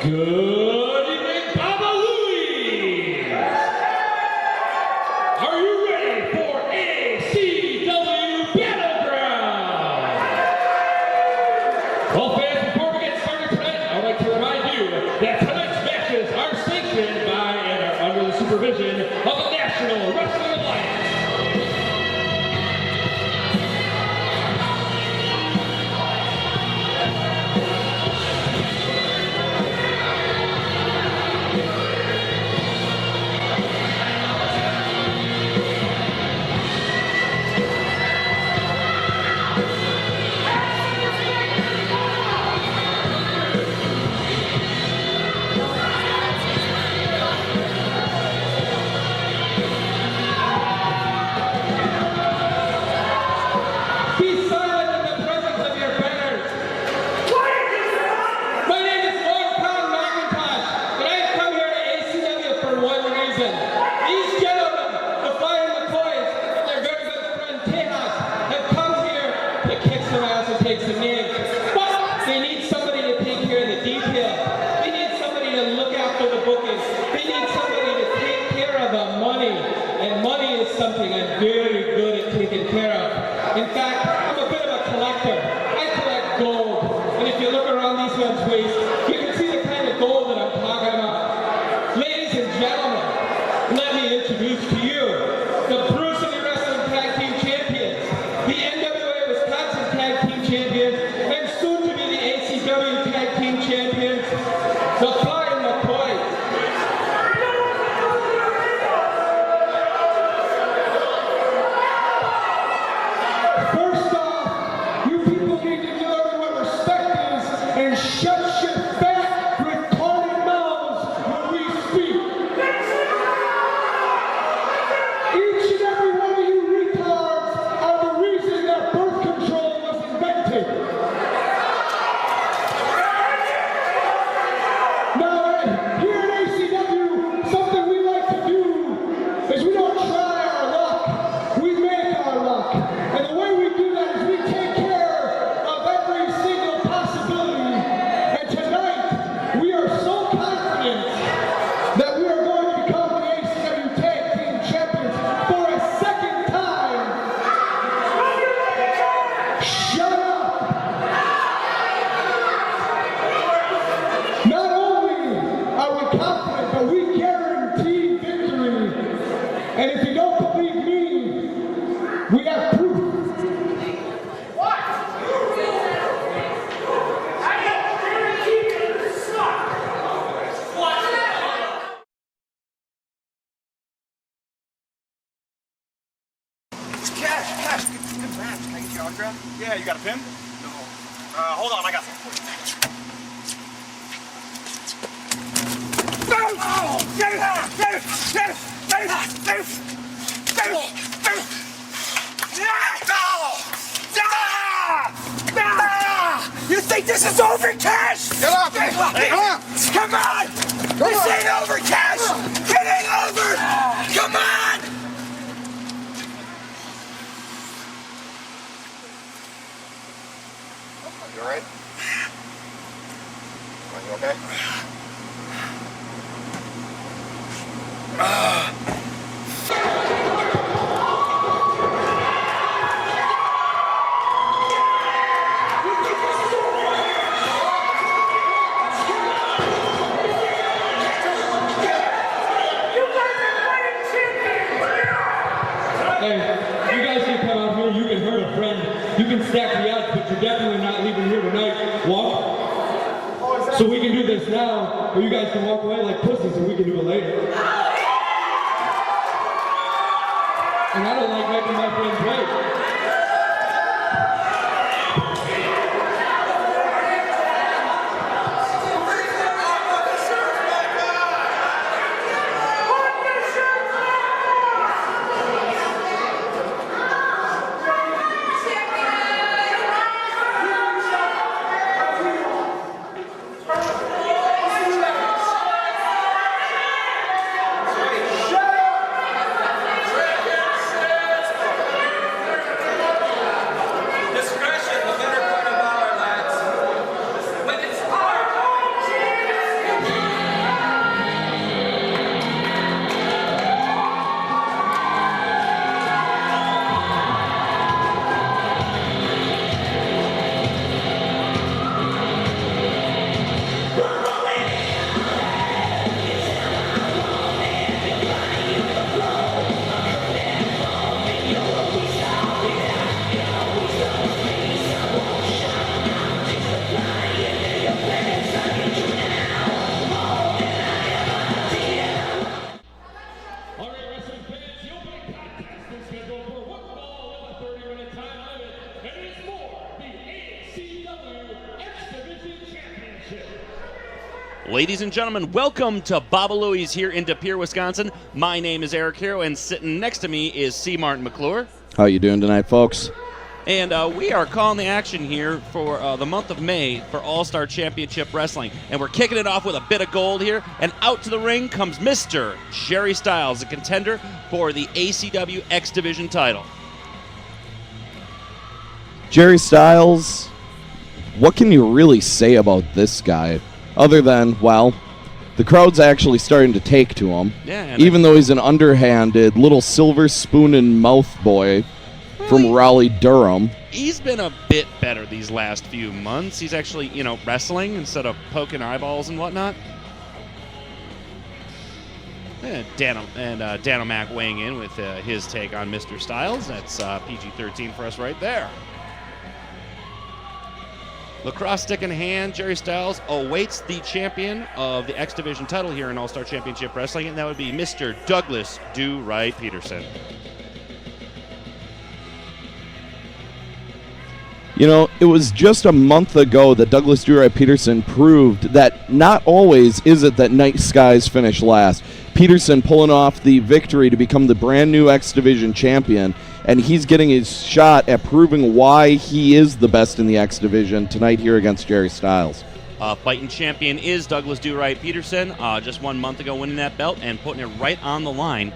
Good evening, Baba Louie! Are you ready for ACW Battleground? Well, fans, before we get started tonight, I would like to remind you that tonight's matches are sanctioned by and are under the supervision of the National Wrestling Alliance. Something I'm very good at taking care of. In fact, I'm a bit of a collector. I collect gold. And if you look around these men's waist, you can see the kind of gold that I'm talking about. Ladies and gentlemen, let me introduce to you the Bruce Lee Wrestling Tag Team Champions, the NWA Wisconsin Tag Team Champions, and soon to be the ACW Tag Team Champions, the Flying McCoys. Yeah, you got a pin? No. Hold on, I got something for you. You think this is over, Cash? Get up! Hey, come on! This ain't over, Cash! It ain't over! Come on! You alright? Are you okay? Hey, you guys can come out here, you can hurt a friend, you can stack the odds, but you're definitely not leaving here tonight. Walk. So we can do this now, or you guys can walk away like pussies and we can do it later. And I don't like making my friends wait. Ladies and gentlemen, welcome to Baba Louie's here in De Pere, Wisconsin. My name is Eric Heroux, and sitting next to me is C. Martin McClure. How you doing tonight, folks? And we are calling the action here for the month of May for All-Star Championship Wrestling. And we're kicking it off with a bit of gold here. And out to the ring comes Mr. Jerry Stylz, a contender for the ACW X Division title. Jerry Stylz, what can you really say about this guy? Other than, well, the crowd's actually starting to take to him. Yeah, even though he's an underhanded little silver spoon and mouth boy from Raleigh, Durham. He's been a bit better these last few months. He's actually, wrestling instead of poking eyeballs and whatnot. Dan O'Mac weighing in with his take on Mr. Stylz. That's PG-13 for us right there. Lacrosse stick in hand, Jerry Stylz awaits the champion of the X Division title here in All-Star Championship Wrestling, and that would be Mr. Douglas Do-Right Peterson. You know, it was just a month ago that Douglas Do-Right Peterson proved that not always is it that night skies finish last. Peterson pulling off the victory to become the brand new X Division champion, and he's getting his shot at proving why he is the best in the X Division tonight here against Jerry Stylz. Fighting champion is Douglas Do-Right Peterson, just 1 month ago winning that belt and putting it right on the line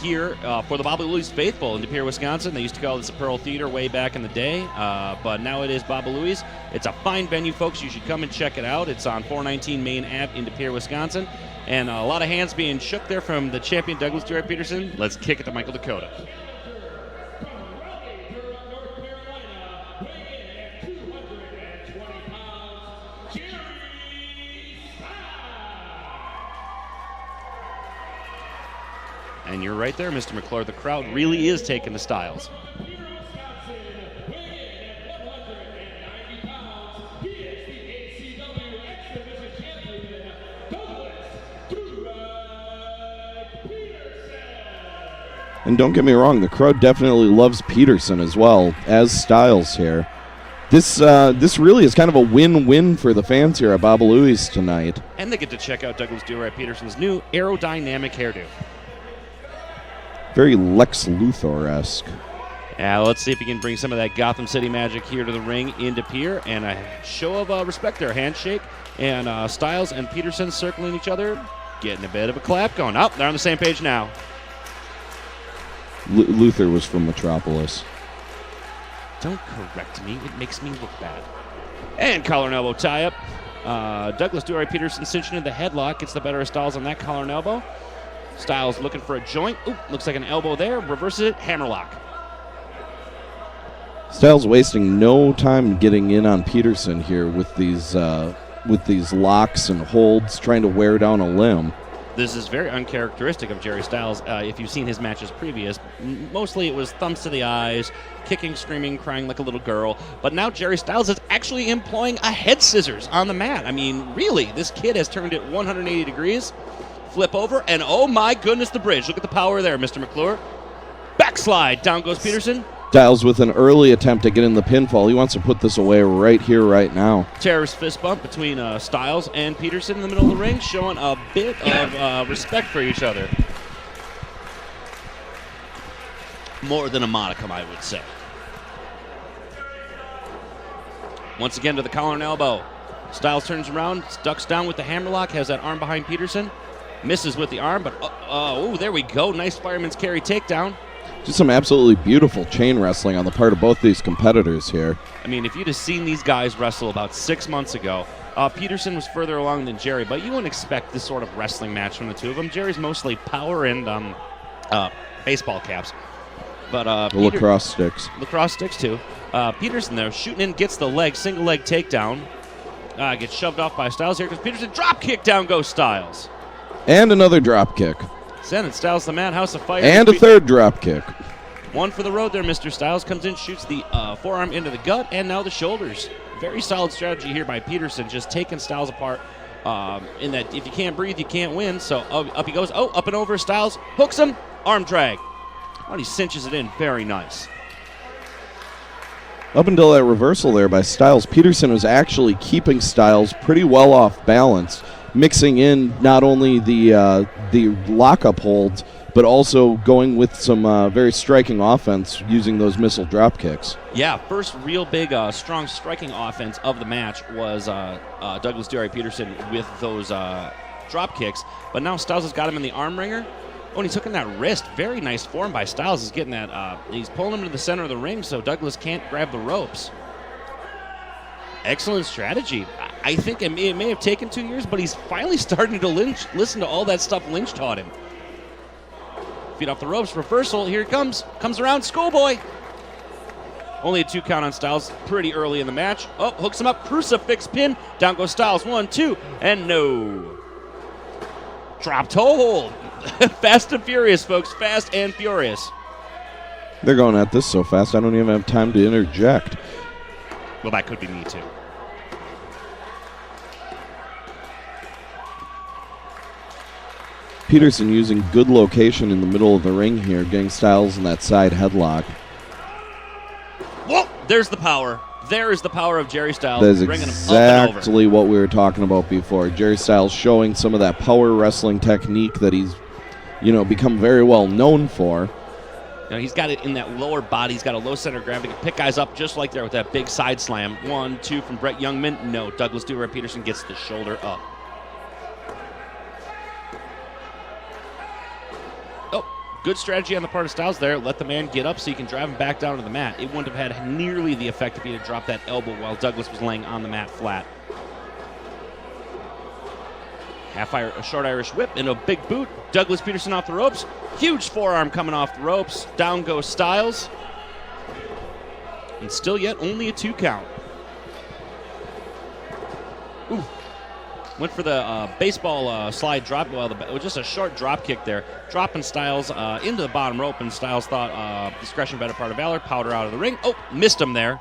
here for the Baba Louie's faithful in De Pere, Wisconsin. They used to call this the Pearl Theater way back in the day, but now it is Baba Louie's. It's a fine venue, folks. You should come and check it out. It's on 419 Main Ave in De Pere, Wisconsin. And a lot of hands being shook there from the champion Douglas Do-Right Peterson. Let's kick it to Michael Dakota. And you're right there, Mr. McClure. The crowd really is taking the Stylz. And don't get me wrong, the crowd definitely loves Peterson as well as Stylz here. This really is kind of a win-win for the fans here at Baba Louie's tonight. And they get to check out Douglas Do-Right Peterson's new aerodynamic hairdo. Very Lex Luthor-esque. Yeah, let's see if he can bring some of that Gotham City magic here to the ring in De Pere. And a show of respect there, handshake. And Stylz and Peterson circling each other, getting a bit of a clap going. Oh, they're on the same page now. Luther was from Metropolis. Don't correct me. It makes me look bad. And collar and elbow tie-up. Douglas Do-Right Peterson cinching in the headlock. Gets the better of Stylz on that collar and elbow. Stylz looking for a joint. Oop, looks like an elbow there. Reverses it. Hammerlock. Stylz wasting no time getting in on Peterson here with these locks and holds, trying to wear down a limb. This is very uncharacteristic of Jerry Stylz. If you've seen his matches previous, mostly it was thumbs to the eyes, kicking, screaming, crying like a little girl. But now Jerry Stylz is actually employing a head scissors on the mat. I mean, really, this kid has turned it 180 degrees. Flip over, and oh my goodness, the bridge. Look at the power there, Mr. McClure. Backslide. Down goes Peterson. Stylz with an early attempt at getting the pinfall. He wants to put this away right here, right now. Terrorist fist bump between Stylz and Peterson in the middle of the ring, showing a bit of respect for each other. More than a modicum, I would say. Once again to the collar and elbow. Stylz turns around, ducks down with the hammerlock, has that arm behind Peterson. Misses with the arm, but oh, there we go. Nice fireman's carry takedown. Just some absolutely beautiful chain wrestling on the part of both these competitors here. I mean, if you'd have seen these guys wrestle about 6 months ago, Peterson was further along than Jerry, but you wouldn't expect this sort of wrestling match from the two of them. Jerry's mostly power and baseball caps. But lacrosse sticks. Lacrosse sticks, too. Peterson there, shooting in, gets the leg, single leg takedown. Gets shoved off by Stylz here because Peterson drop kick, down goes Stylz. And another drop kick. Sending Stylz the madhouse of fire. And a third drop kick. One for the road there, Mr. Stylz. Comes in, shoots the forearm into the gut, and now the shoulders. Very solid strategy here by Peterson, just taking Stylz apart in that if you can't breathe, you can't win. So up he goes. Oh, up and over. Stylz hooks him. Arm drag. Oh, he cinches it in. Very nice. Up until that reversal there by Stylz, Peterson was actually keeping Stylz pretty well off balance. mixing in not only the lockup holds, but also going with some very striking offense using those missile drop kicks. Yeah, first real big, strong striking offense of the match was Douglas DeRay Peterson with those drop kicks. But now Stylz has got him in the arm wringer. Oh, and he took in that wrist. Very nice form by Stylz. He's getting that. He's pulling him to the center of the ring so Douglas can't grab the ropes. Excellent strategy. I think it may have taken 2 years, but he's finally starting to listen to all that stuff Lynch taught him. Feet off the ropes, reversal, here it comes. Comes around, schoolboy. Only a 2 count on Stylz pretty early in the match. Oh, hooks him up, crucifix pin. Down goes Stylz, 1, 2, and no. Drop toe hold. Fast and furious, folks, fast and furious. They're going at this so fast, I don't even have time to interject. Well, that could be me too. Peterson using good location in the middle of the ring here, getting Stylz in that side headlock. Whoa! There's the power. There is the power of Jerry Stylz. That is bringing him up and over. exactly what we were talking about before. Jerry Stylz showing some of that power wrestling technique that he's, become very well known for. He's got it in that lower body. He's got a low center of gravity. He can pick guys up just like there with that big side slam. 1, 2 from Brett Youngman. No, Douglas DeRay Peterson gets the shoulder up. Oh, good strategy on the part of Stylz there. Let the man get up so you can drive him back down to the mat. It wouldn't have had nearly the effect if he had dropped that elbow while Douglas was laying on the mat flat. A short Irish whip and a big boot. Douglas Peterson off the ropes. Huge forearm coming off the ropes. Down goes Stylz. And still yet only a 2 count. Ooh. Went for the baseball slide drop. Well, it was just a short drop kick there. Dropping Stylz into the bottom rope, and Stylz thought discretion better part of valor. Powder out of the ring. Oh, missed him there.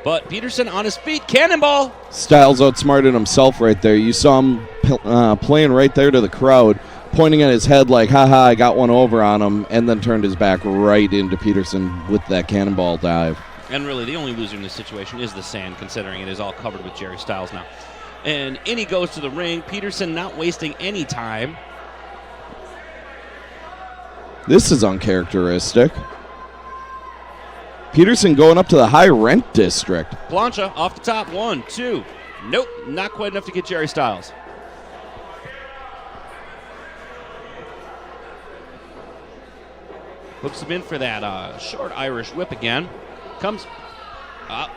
But Peterson on his feet, cannonball. Stylz outsmarted himself right there. You saw him playing right there to the crowd, pointing at his head like, haha, I got one over on him, and then turned his back right into Peterson with that cannonball dive. And really, the only loser in this situation is the sand, considering it is all covered with Jerry Stylz now. And in he goes to the ring. Peterson not wasting any time. This is uncharacteristic. Peterson going up to the high rent district. Plancha off the top. 1, 2. Nope, not quite enough to get Jerry Stylz. Hooks him in for that short Irish whip again. Comes up.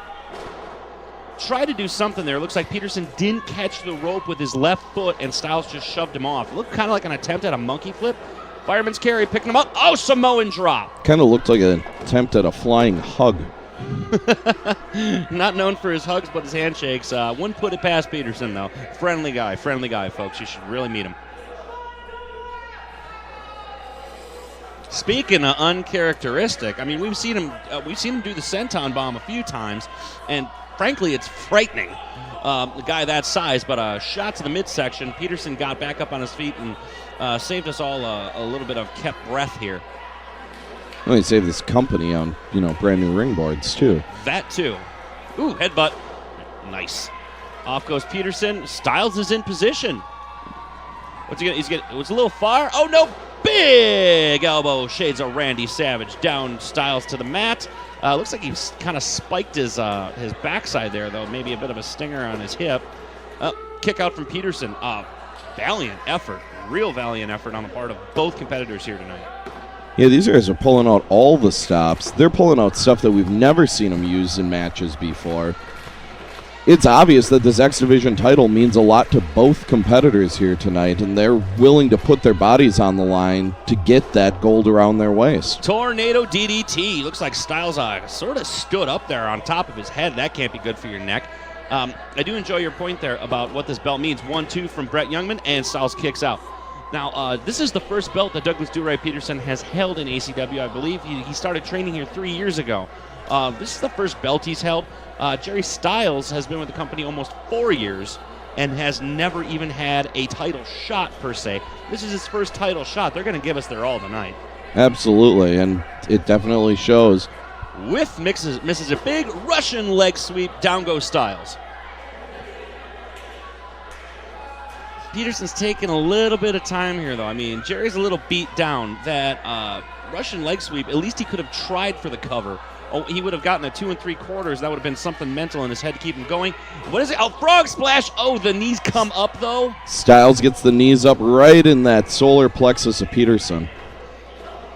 Try to do something there. Looks like Peterson didn't catch the rope with his left foot, and Stylz just shoved him off. It looked kind of like an attempt at a monkey flip. Fireman's carry, picking him up. Oh, Samoan drop. Kind of looked like an attempt at a flying hug. Not known for his hugs, but his handshakes. Wouldn't put it past Peterson, though. Friendly guy, folks. You should really meet him. Speaking of uncharacteristic, I mean, we've seen him do the senton bomb a few times, and frankly, it's frightening. The guy that size, but a shot to the midsection. Peterson got back up on his feet and saved us all a little bit of kept breath here. Well, he saved this company on, brand new ring boards, too. That, too. Ooh, headbutt. Nice. Off goes Peterson. Stylz is in position. What's he gonna? It was a little far. Oh, no. Big elbow. Shades of Randy Savage. Down Stylz to the mat. Looks like he's kind of spiked his backside there, though. Maybe a bit of a stinger on his hip. Kick out from Peterson. Valiant effort. Real valiant effort on the part of both competitors here tonight. Yeah, these guys are pulling out all the stops. They're pulling out stuff that we've never seen them use in matches before. It's obvious that this X Division title means a lot to both competitors here tonight, and they're willing to put their bodies on the line to get that gold around their waist. Tornado DDT. Looks like Stylz sort of stood up there on top of his head. That can't be good for your neck. I do enjoy your point there about what this belt means. 1, 2 from Brett Youngman, and Stylz kicks out. Now, this is the first belt that Douglas DeRay Peterson has held in ACW. I believe he started training here 3 years ago. This is the first belt he's held. Jerry Stylz has been with the company almost 4 years and has never even had a title shot, per se. This is his first title shot. They're going to give us their all tonight. Absolutely, and it definitely shows. With misses a big Russian leg sweep. Down goes Stylz. Peterson's taking a little bit of time here, though. I mean, Jerry's a little beat down. That Russian leg sweep, at least he could have tried for the cover. Oh, he would have gotten a 2 3/4. That would have been something mental in his head to keep him going. What is it? Oh, frog splash. Oh, the knees come up, though. Stylz gets the knees up right in that solar plexus of Peterson.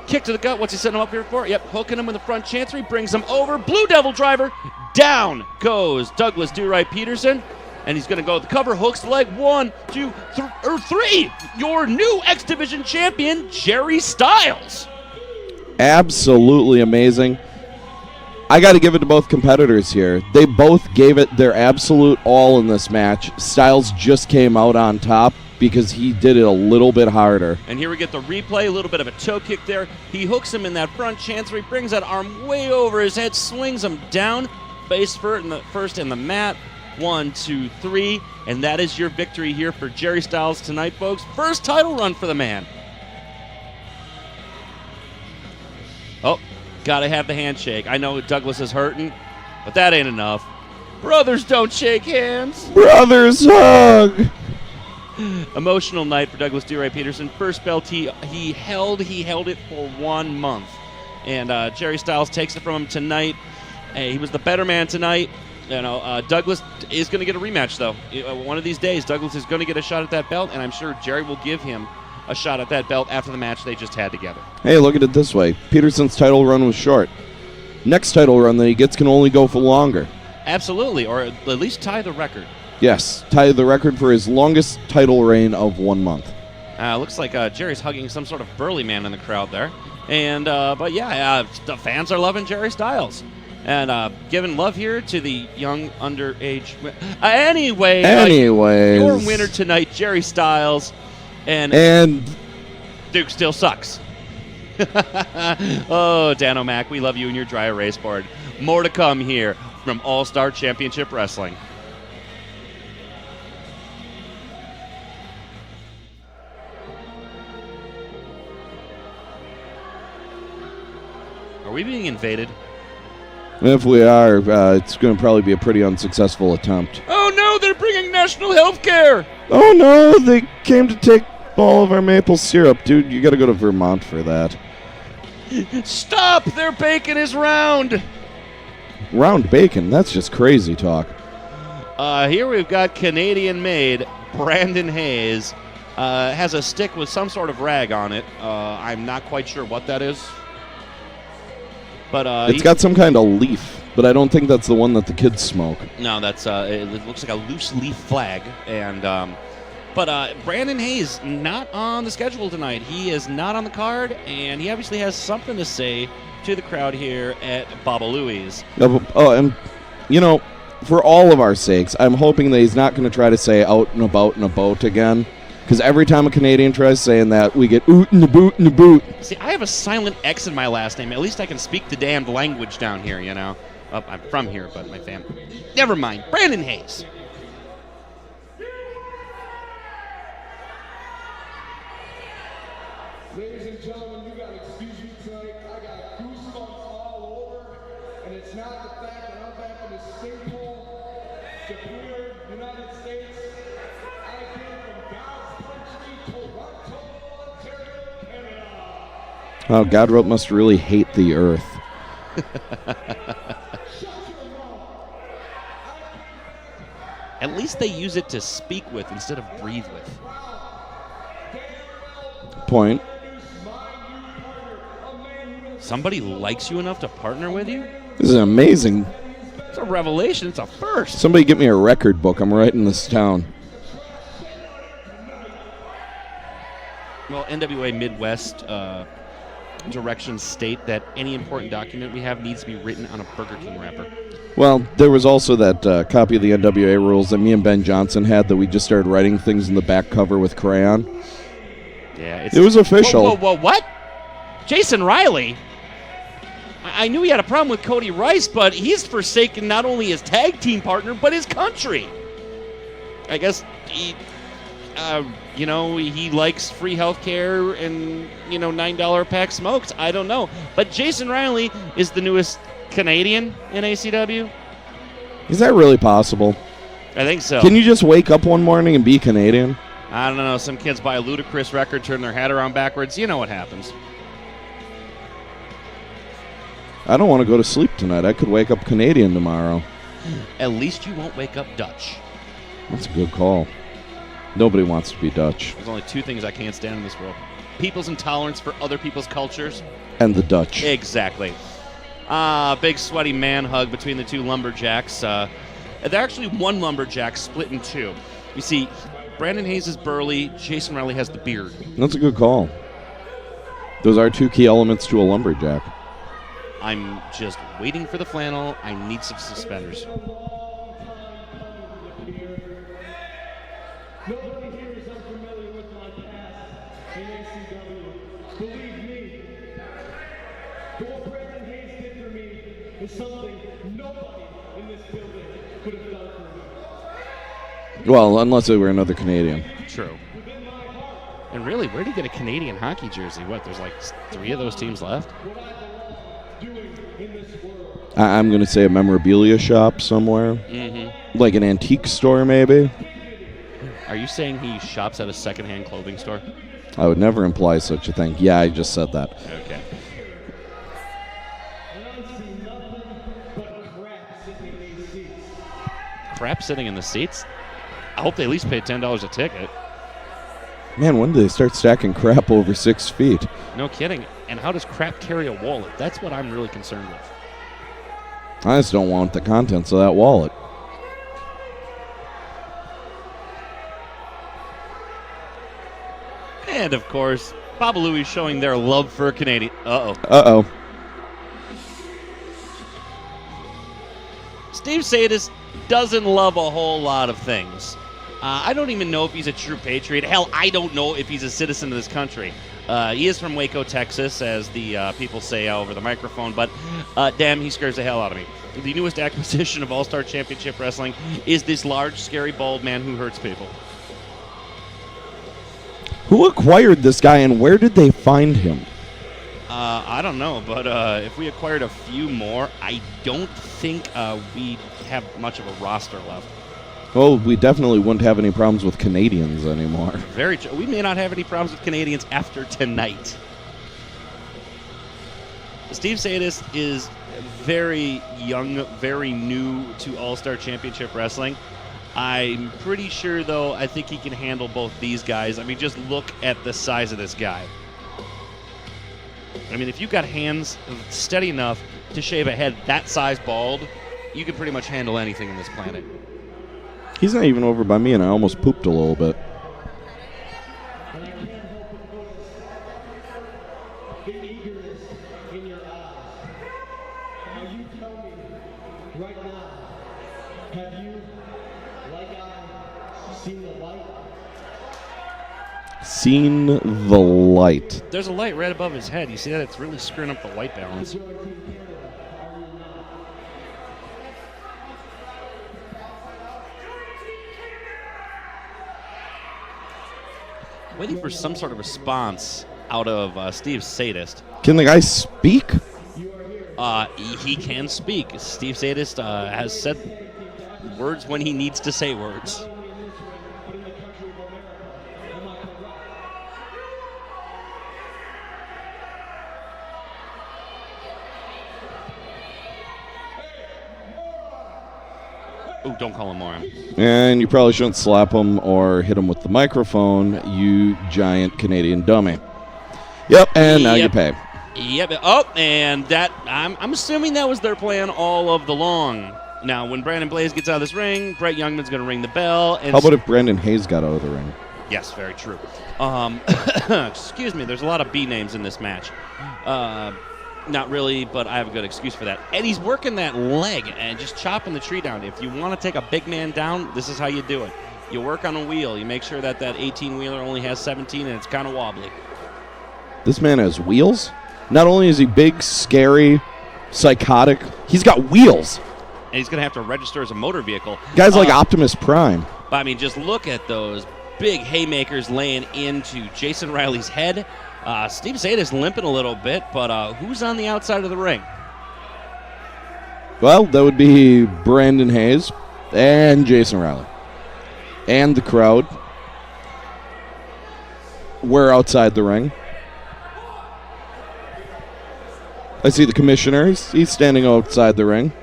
Kick to the gut. What's he setting him up here for? Yep, hooking him in the front chancery. Brings him over. Blue Devil driver. Down goes Douglas Do-Right Peterson. And he's going to go with the cover. Hooks the leg. 1, 2, 3. Your new X Division champion, Jerry Stylz. Absolutely amazing. I got to give it to both competitors here. They both gave it their absolute all in this match. Stylz just came out on top because he did it a little bit harder. And here we get the replay, a little bit of a toe kick there. He hooks him in that front chancery, brings that arm way over his head, swings him down, face first in the mat. 1, 2, 3, and that is your victory here for Jerry Stylz tonight, folks. First title run for the man. Oh, gotta have the handshake. I know Douglas is hurting, but that ain't enough. Brothers don't shake hands. Brothers hug. Emotional night for Douglas Do-Right Peterson. First belt he held it for 1 month. And Jerry Stylz takes it from him tonight. Hey, he was the better man tonight. You know, Douglas is going to get a rematch, though. One of these days, Douglas is going to get a shot at that belt, and I'm sure Jerry will give him a shot at that belt after the match they just had together. Hey, look at it this way. Peterson's title run was short. Next title run that he gets can only go for longer. Absolutely, or at least tie the record. Yes, tie the record for his longest title reign of 1 month. Looks like Jerry's hugging some sort of burly man in the crowd there. And but yeah, the fans are loving Jerry Stylz. And giving love here to the young underage. Anyway, your winner tonight, Jerry Stylz, and Duke still sucks. Oh, Dan O'Mac, we love you and your dry erase board. More to come here from All-Star Championship Wrestling. Are we being invaded? If we are, it's going to probably be a pretty unsuccessful attempt. Oh no, they're bringing national health care! Oh no, they came to take all of our maple syrup. Dude, you got to go to Vermont for that. Stop! Their bacon is round! Round bacon? That's just crazy talk. Here we've got Canadian-made Brandon Haze. Has a stick with some sort of rag on it. I'm not quite sure what that is. But it's got some kind of leaf, but I don't think that's the one that the kids smoke. No, that's it looks like a loose leaf flag. And but Brandon Haze not on the schedule tonight. He is not on the card, and he obviously has something to say to the crowd here at Baba Louie's. Oh, and you know, for all of our sakes, I'm hoping that he's not going to try to say out and about in a boat again. Because every time a Canadian tries saying that, we get oot in the boot in the boot. See, I have a silent X in my last name. At least I can speak the damned language down here, you know. Well, I'm from here, but my family. Never mind. Brandon Haze. Ladies and gentlemen, you gotta excuse me tonight. I got goosebumps all over, and it's not the fact that I'm back in the sinkhole, Superior, United States. I came from God's country, Toronto, Ontario, Canada. Oh, God must really hate the earth. At least they use it to speak with instead of breathe with. Point. Somebody likes you enough to partner with you? This is amazing. It's a revelation. It's a first. Somebody get me a record book. I'm writing this down. Well, NWA Midwest directions state that any important document we have needs to be written on a Burger King wrapper. Well, there was also that copy of the NWA rules that me and Ben Johnson had that we just started writing things in the back cover with crayon. Yeah, it was official. Whoa, what? Jason Reilly? I knew he had a problem with Cody Rice, but he's forsaken not only his tag team partner, but his country. I guess he, he likes free health care and, $9 pack smokes. I don't know. But Jason Reilly is the newest Canadian in ACW. Is that really possible? I think so. Can you just wake up one morning and be Canadian? I don't know, some kids buy a ludicrous record, turn their hat around backwards. You know what happens. I don't want to go to sleep tonight. I could wake up Canadian tomorrow. At least you won't wake up Dutch. That's a good call. Nobody wants to be Dutch. There's only two things I can't stand in this world. People's intolerance for other people's cultures. And the Dutch. Exactly. Big sweaty man hug between the two lumberjacks. They're actually one lumberjack split in two. You see, Brandon Haze is burly. Jason Reilly has the beard. That's a good call. Those are two key elements to a lumberjack. I'm just waiting for the flannel. I need some suspenders. Nobody here is unfamiliar with my past in ACW. Believe me, what Brandon Haze did for me is something nobody in this building could have done for me. Well, unless they were another Canadian. True. And really, where did he get a Canadian hockey jersey? What, there's like 3 of those teams left? I'm going to say a memorabilia shop somewhere. Mm-hmm. Like an antique store, maybe. Are you saying he shops at a secondhand clothing store? I would never imply such a thing. Yeah, I just said that. Okay. Crap sitting in the seats? I hope they at least pay $10 a ticket. Man, when do they start stacking crap over 6 feet? No kidding. And how does crap carry a wallet? That's what I'm really concerned with. I just don't want the contents of that wallet. And, of course, Baba Louie showing their love for Canadian. Uh-oh. Uh-oh. Steve Sadist doesn't love a whole lot of things. I don't even know if he's a true patriot. Hell, I don't know if he's a citizen of this country. He is from Waco, Texas, as the people say over the microphone, but damn, he scares the hell out of me. The newest acquisition of All-Star Championship Wrestling is this large, scary, bald man who hurts people. Who acquired this guy and where did they find him? I don't know, but if we acquired a few more, I don't think we have much of a roster left. Well, we definitely wouldn't have any problems with Canadians anymore. Very true. We may not have any problems with Canadians after tonight. Steve Sadist is very young, very new to All-Star Championship Wrestling. I'm pretty sure, though, I think he can handle both these guys. I mean, just look at the size of this guy. I mean, if you've got hands steady enough to shave a head that size bald, you can pretty much handle anything on this planet. He's not even over by me, and I almost pooped a little bit. The eagerness in your eyes. Now you tell me right now, have you, like I, seen the light? Seen the light. There's a light right above his head. You see that? It's really screwing up the white balance. Waiting for some sort of response out of Steve Sadist. Can the guy speak? He can speak. Steve Sadist has said words when he needs to say words. Ooh, don't call him Moran. And you probably shouldn't slap him or hit him with the microphone, you giant Canadian dummy. Yep, and now you pay. Yep. Oh, and that I'm assuming that was their plan all of the long. Now, when Brandon Blaze gets out of this ring, Brett Youngman's going to ring the bell. And how about if Brandon Haze got out of the ring? Yes, very true. Excuse me, there's a lot of B names in this match. Not really, but I have a good excuse for that. And he's working that leg and just chopping the tree down. If you want to take a big man down, this is how you do it. You work on a wheel. You make sure that 18-wheeler only has 17 and it's kind of wobbly. This man has wheels? Not only is he big, scary, psychotic, he's got wheels. And he's going to have to register as a motor vehicle. Guy's like Optimus Prime. But, I mean, just look at those big haymakers laying into Jason Reilly's head. Steve Sadist limping a little bit, but who's on the outside of the ring? Well, that would be Brandon Haze and Jason Reilly. And the crowd. We're outside the ring. I see the commissioner. He's standing outside the ring.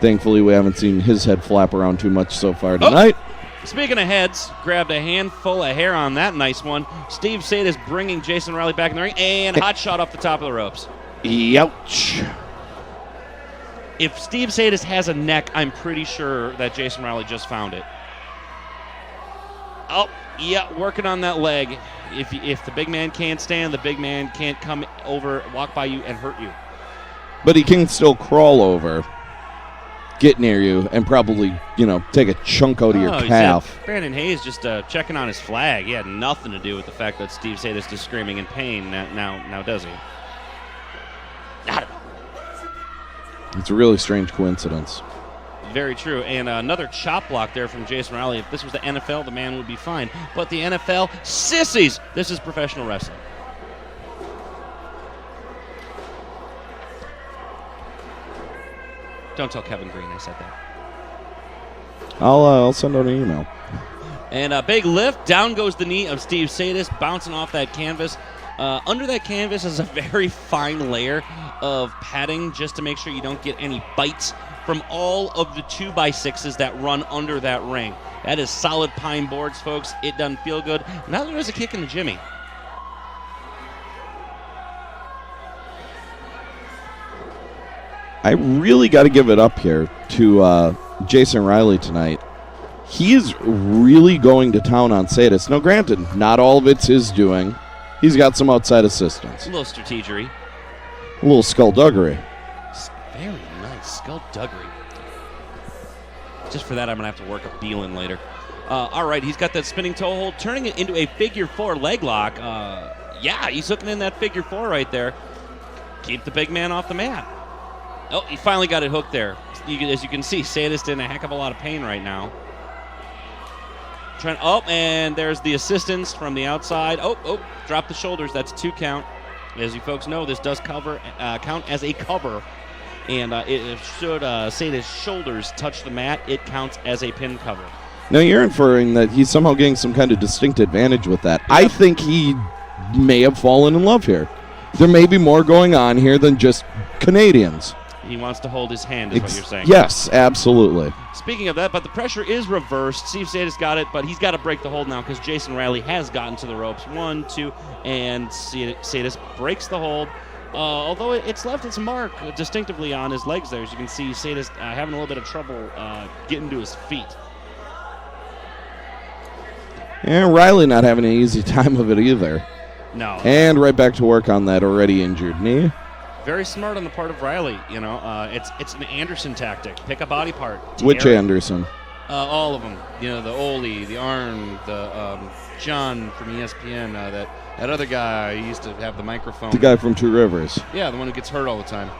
Thankfully, we haven't seen his head flap around too much so far tonight. Speaking of heads, grabbed a handful of hair on that nice one. Steve Sadist bringing Jason Reilly back in the ring, and hot shot off the top of the ropes. Youch. If Steve Sadist has a neck, I'm pretty sure that Jason Reilly just found it. Oh, yeah, working on that leg. If the big man can't stand, the big man can't come over, walk by you, and hurt you. But he can still crawl over, get near you, and probably, take a chunk out of your calf. Brandon Haze just checking on his flag. He had nothing to do with the fact that Steve Sadist is screaming in pain now does he? Not at all. It's a really strange coincidence. Very true. And another chop block there from Jason Reilly. If this was the NFL, the man would be fine. But the NFL, sissies! This is professional wrestling. Don't tell Kevin Green I said that. I'll send out an email. And a big lift. Down goes the knee of Steve Sadist, bouncing off that canvas. Under that canvas is a very fine layer of padding just to make sure you don't get any bites from all of the 2x6s that run under that ring. That is solid pine boards, folks. It doesn't feel good. Now there is a kick in the jimmy. I really got to give it up here to Jason Reilly tonight. He is really going to town on Sadist. Now, granted, not all of it's his doing. He's got some outside assistance. A little strategery. A little skullduggery. Very nice skullduggery. Just for that, I'm going to have to work a Beelan later. All right, he's got that spinning toe hold, turning it into a figure 4 leg lock. Yeah, he's hooking in that figure 4 right there. Keep the big man off the mat. Oh, he finally got it hooked there. As you can see, Sadist in a heck of a lot of pain right now. And there's the assistance from the outside. Drop the shoulders. That's 2 count. As you folks know, this does count as a cover. And should Sadist's shoulders touch the mat, it counts as a pin cover. Now you're inferring that he's somehow getting some kind of distinct advantage with that. Yep. I think he may have fallen in love here. There may be more going on here than just Canadians. He wants to hold his hand, is what you're saying. Yes, absolutely. Speaking of that, but the pressure is reversed. Steve Sadist got it, but he's got to break the hold now because Jason Reilly has gotten to the ropes. 1, 2, and Sadist breaks the hold. Although it's left its mark distinctively on his legs there. As you can see, Sadist having a little bit of trouble getting to his feet. And Reilly not having an easy time of it either. No. And right back to work on that already injured knee. Very smart on the part of Reilly. It's an Anderson tactic. Pick a body part. Which Anderson? All of them. The Ole, the Arn, the John from ESPN, that other guy who used to have the microphone. The guy from Two Rivers. Yeah, the one who gets hurt all the time.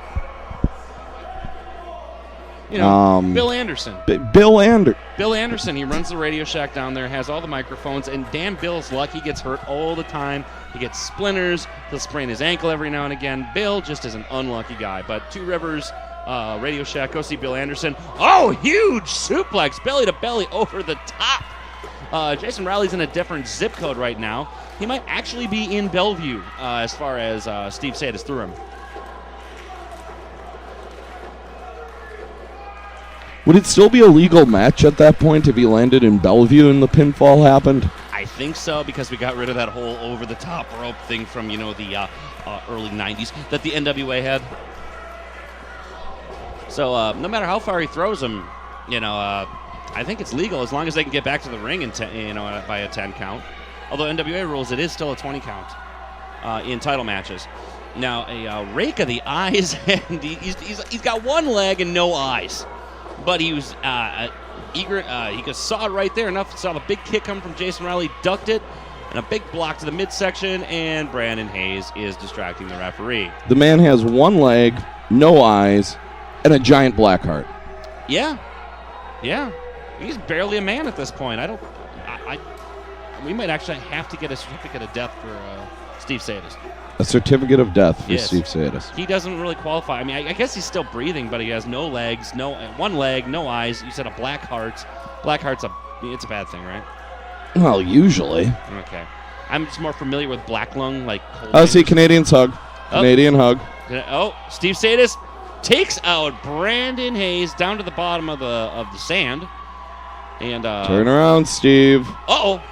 Bill Anderson. Bill Anderson, he runs the Radio Shack down there, has all the microphones, and damn Bill's luck, he gets hurt all the time. He gets splinters. He'll sprain his ankle every now and again. Bill just is an unlucky guy. But Two Rivers, Radio Shack, go see Bill Anderson. Oh, huge suplex, belly to belly over the top. Jason Reilly's in a different zip code right now. He might actually be in Bellevue as far as Steve Sadist threw him. Would it still be a legal match at that point if he landed in Bellevue and the pinfall happened? I think so, because we got rid of that whole over-the-top rope thing from, the early 90s that the NWA had. So no matter how far he throws him, I think it's legal as long as they can get back to the ring by a 10 count. Although NWA rules, it is still a 20 count in title matches. Now, a rake of the eyes, and he's got one leg and no eyes. But he was eager. He saw it right there. Saw the big kick come from Jason Reilly, ducked it, and a big block to the midsection, and Brandon Haze is distracting the referee. The man has one leg, no eyes, and a giant black heart. Yeah. He's barely a man at this point. We might actually have to get a certificate of death for Steve Sadist. A certificate of death for Steve Sadist. He doesn't really qualify. I mean, I guess he's still breathing, but he has no legs, one leg, no eyes. You said a black heart. Black heart's it's a bad thing, right? Well, usually. Okay. I'm just more familiar with black lung, like. Oh, see, Canadians hug. Canadian hug. Oh, Steve Sadist takes out Brandon Haze down to the bottom of the sand. And turn around, Steve. Uh-oh.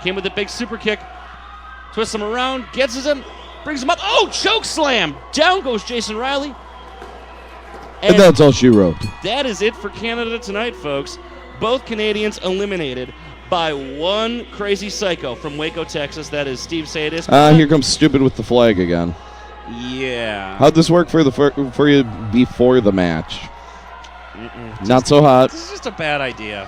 Came with a big super kick. Twists him around, gets him, brings him up. Oh, choke slam. Down goes Jason Reilly. And that's all she wrote. That is it for Canada tonight, folks. Both Canadians eliminated by one crazy psycho from Waco, Texas. That is Steve Sadist. Here comes Stupid with the flag again. Yeah. How'd this work for you before the match? Not so hot. This is just a bad idea.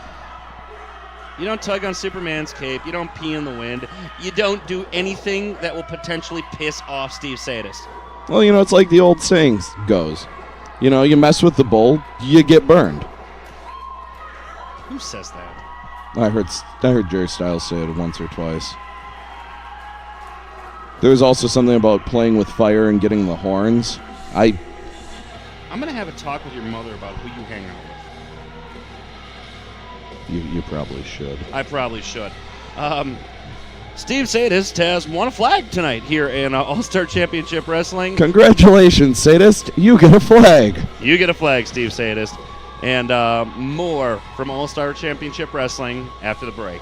You don't tug on Superman's cape. You don't pee in the wind. You don't do anything that will potentially piss off Steve Sadist. Well, it's like the old saying goes. You mess with the bull, you get burned. Who says that? I heard Jerry Stylz say it once or twice. There was also something about playing with fire and getting the horns. I'm going to have a talk with your mother about who you hang out with. You probably should. I probably should. Steve Sadist has won a flag tonight here in All-Star Championship Wrestling. Congratulations, Sadist. You get a flag. You get a flag, Steve Sadist. And more from All-Star Championship Wrestling after the break.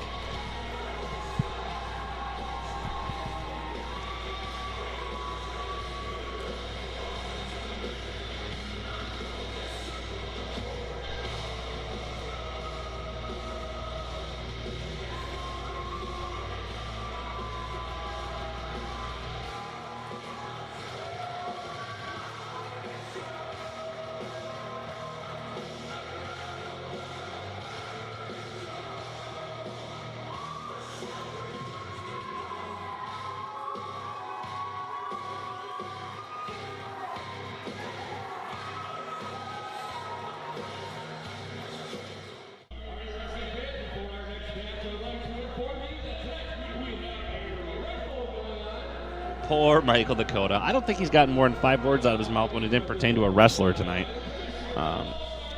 Poor Michael Dakota. I don't think he's gotten more than 5 words out of his mouth when it didn't pertain to a wrestler tonight.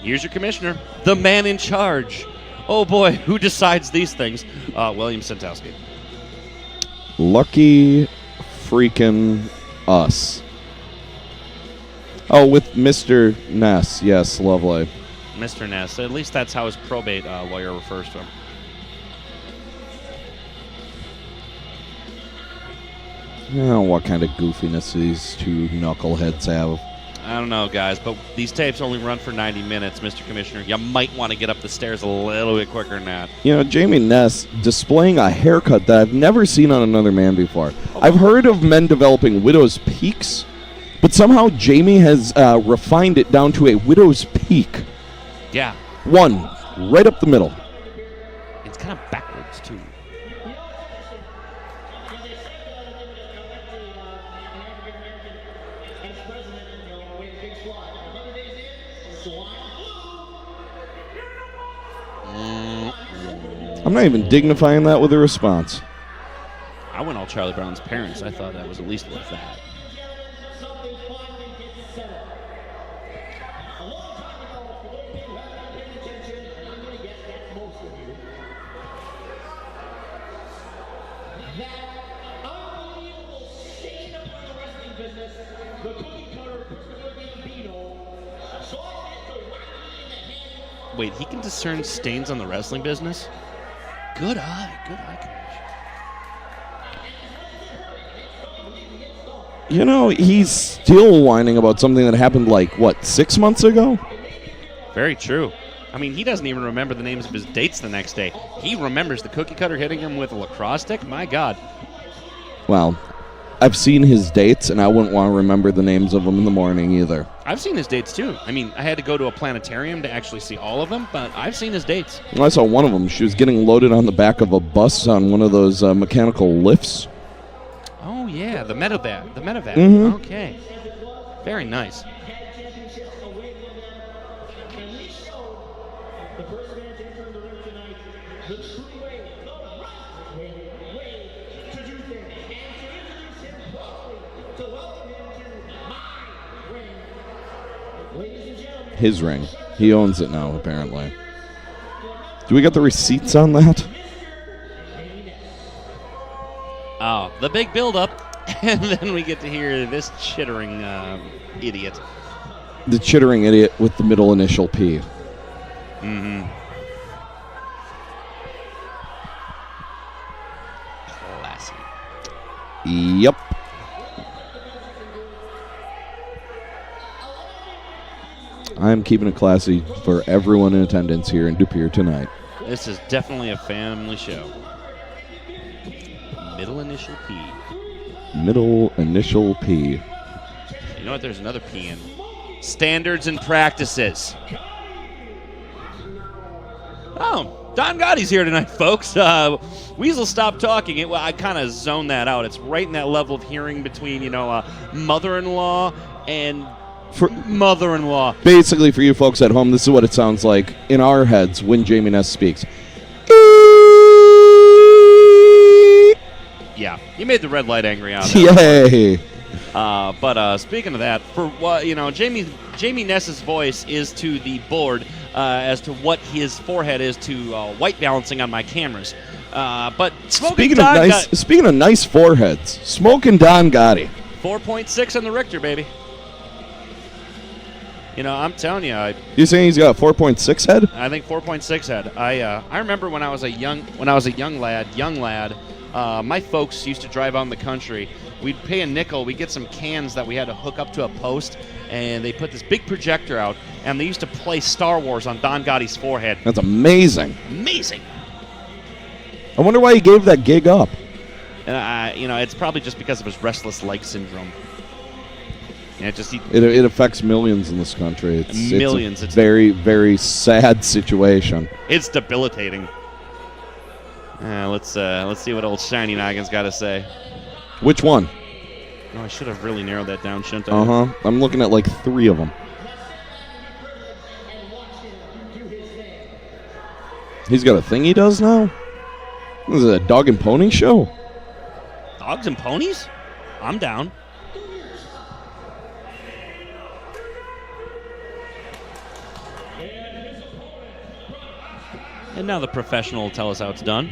Here's your commissioner, the man in charge. Oh boy, who decides these things? William Sentowski. Lucky freaking us. Oh, with Mr. Ness. Yes, lovely. Mr. Ness. At least that's how his probate lawyer refers to him. What kind of goofiness these two knuckleheads have. I don't know, guys, but these tapes only run for 90 minutes, Mr. Commissioner. You might want to get up the stairs a little bit quicker than that. Jamie Ness displaying a haircut that I've never seen on another man before. I've heard of men developing widow's peaks, but somehow Jamie has refined it down to a widow's peak. Yeah. One, right up the middle. It's kind of backwards, too. I'm not even dignifying that with a response. I went all Charlie Brown's parents. I thought that was at least worth that. Wait, he can discern stains on the wrestling business? Good eye, Commish. He's still whining about something that happened 6 months ago? Very true. I mean, he doesn't even remember the names of his dates the next day. He remembers the cookie cutter hitting him with a lacrosse stick? My God. Well, I've seen his dates, and I wouldn't want to remember the names of them in the morning either. I've seen his dates, too. I mean, I had to go to a planetarium to actually see all of them, but I've seen his dates. Well, I saw one of them. She was getting loaded on the back of a bus on one of those mechanical lifts. Oh, yeah, the medevac. Mm-hmm. Okay. Very nice. His ring. He owns it now, apparently. Do we got the receipts on that? the big build-up, and then we get to hear this chittering idiot. The chittering idiot with the middle initial P. Mm-hmm. Classy. Yep. I'm keeping it classy for everyone in attendance here in De Pere tonight. This is definitely a family show. Middle initial P. Middle initial P. You know what? There's another P in. Standards and practices. Oh, Don Gotti's here tonight, folks. Weasel stopped talking. Well, I kind of zoned that out. It's right in that level of hearing between, mother-in-law and mother-in-law. Basically, for you folks at home, this is what it sounds like in our heads when Jamie Ness speaks. Yeah, you made the red light angry out there. Yay! But speaking of that, for what Jamie Ness's voice is to the board as to what his forehead is to white balancing on my cameras. But speaking of nice foreheads, Smokin Don Gotti. 4.6 on the Richter, baby. I'm telling you. You saying he's got a 4.6 head? I think 4.6 head. I remember when I was a young lad. My folks used to drive out in the country. We'd pay a nickel. We'd get some cans that we had to hook up to a post, and they put this big projector out, and they used to play Star Wars on Don Gotti's forehead. That's amazing. Amazing. I wonder why he gave that gig up. And it's probably just because of his restless leg syndrome. It affects millions in this country. Millions. It's a very, very sad situation. It's debilitating. Let's see what old Shiny Noggin's got to say. Which one? Oh, I should have really narrowed that down, shouldn't I? Uh-huh. I'm looking at like 3 of them. He's got a thing he does now? This is a dog and pony show? Dogs and ponies? I'm down. And now the professional will tell us how it's done.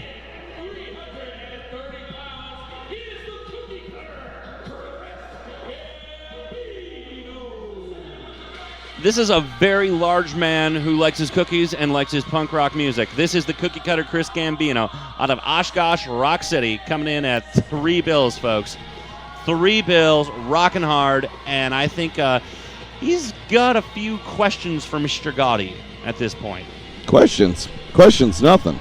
This is a very large man who likes his cookies and likes his punk rock music. This is the cookie cutter Chris Gambino out of Oshkosh, Rock City, coming in at $3 folks. $3, rocking hard, and I think he's got a few questions for Mr. Gotti at this point. Questions, nothing.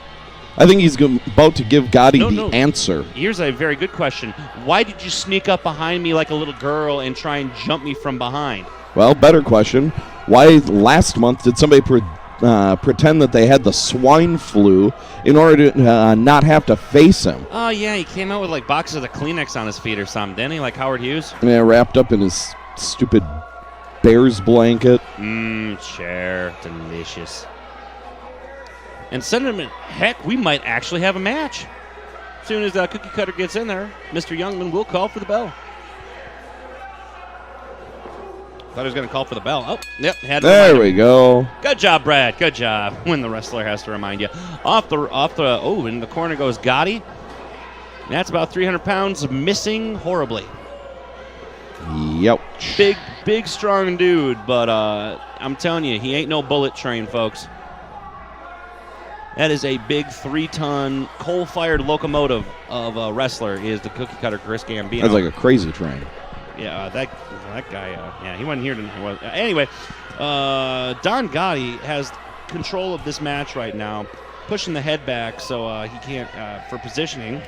I think he's about to give Gotti the answer. Here's a very good question. Why did you sneak up behind me like a little girl and try and jump me from behind? Well, better question. Why last month did somebody pretend that they had the swine flu in order to not have to face him? Oh, yeah, he came out with like boxes of Kleenex on his feet or something, didn't he? Like Howard Hughes? Yeah, wrapped up in his stupid Bears blanket. Chair. Delicious. And sentiment, heck, we might actually have a match. As soon as Cookie Cutter gets in there, Mr. Youngman will call for the bell. Thought he was going to call for the bell. Oh, yep. There we go. Good job, Brad. Good job. When the wrestler has to remind you. In the corner goes Gotti. That's about 300 pounds, missing horribly. Yep. Big, strong dude, but I'm telling you, he ain't no bullet train, folks. That is a big 3-ton coal-fired locomotive of a wrestler is the Cookie Cutter Chris Gambino. That's like a crazy train. Yeah, that guy, he wasn't here tonight. Anyway, Don Gotti has control of this match right now, pushing the head back so he can't, for positioning,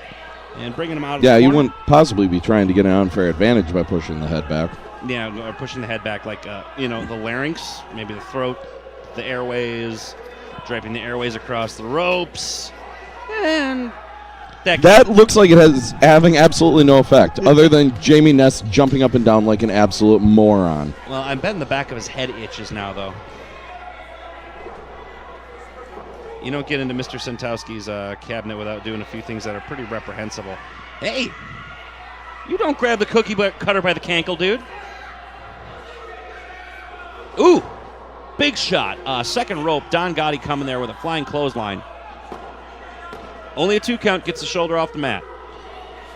and bringing him out of the corner. You wouldn't possibly be trying to get an unfair advantage by pushing the head back. Yeah, or pushing the head back like, the larynx, maybe the throat, the airways, draping the airways across the ropes, and that looks like it has having absolutely no effect, other than Jamie Ness jumping up and down like an absolute moron. Well, I'm betting the back of his head itches now, though. You don't get into Mr. Sentowski's cabinet without doing a few things that are pretty reprehensible. Hey, you don't grab the cookie cutter by the cankle, dude. Ooh. Big shot. Second rope. Don Gotti coming there with a flying clothesline. Only a 2 count gets the shoulder off the mat.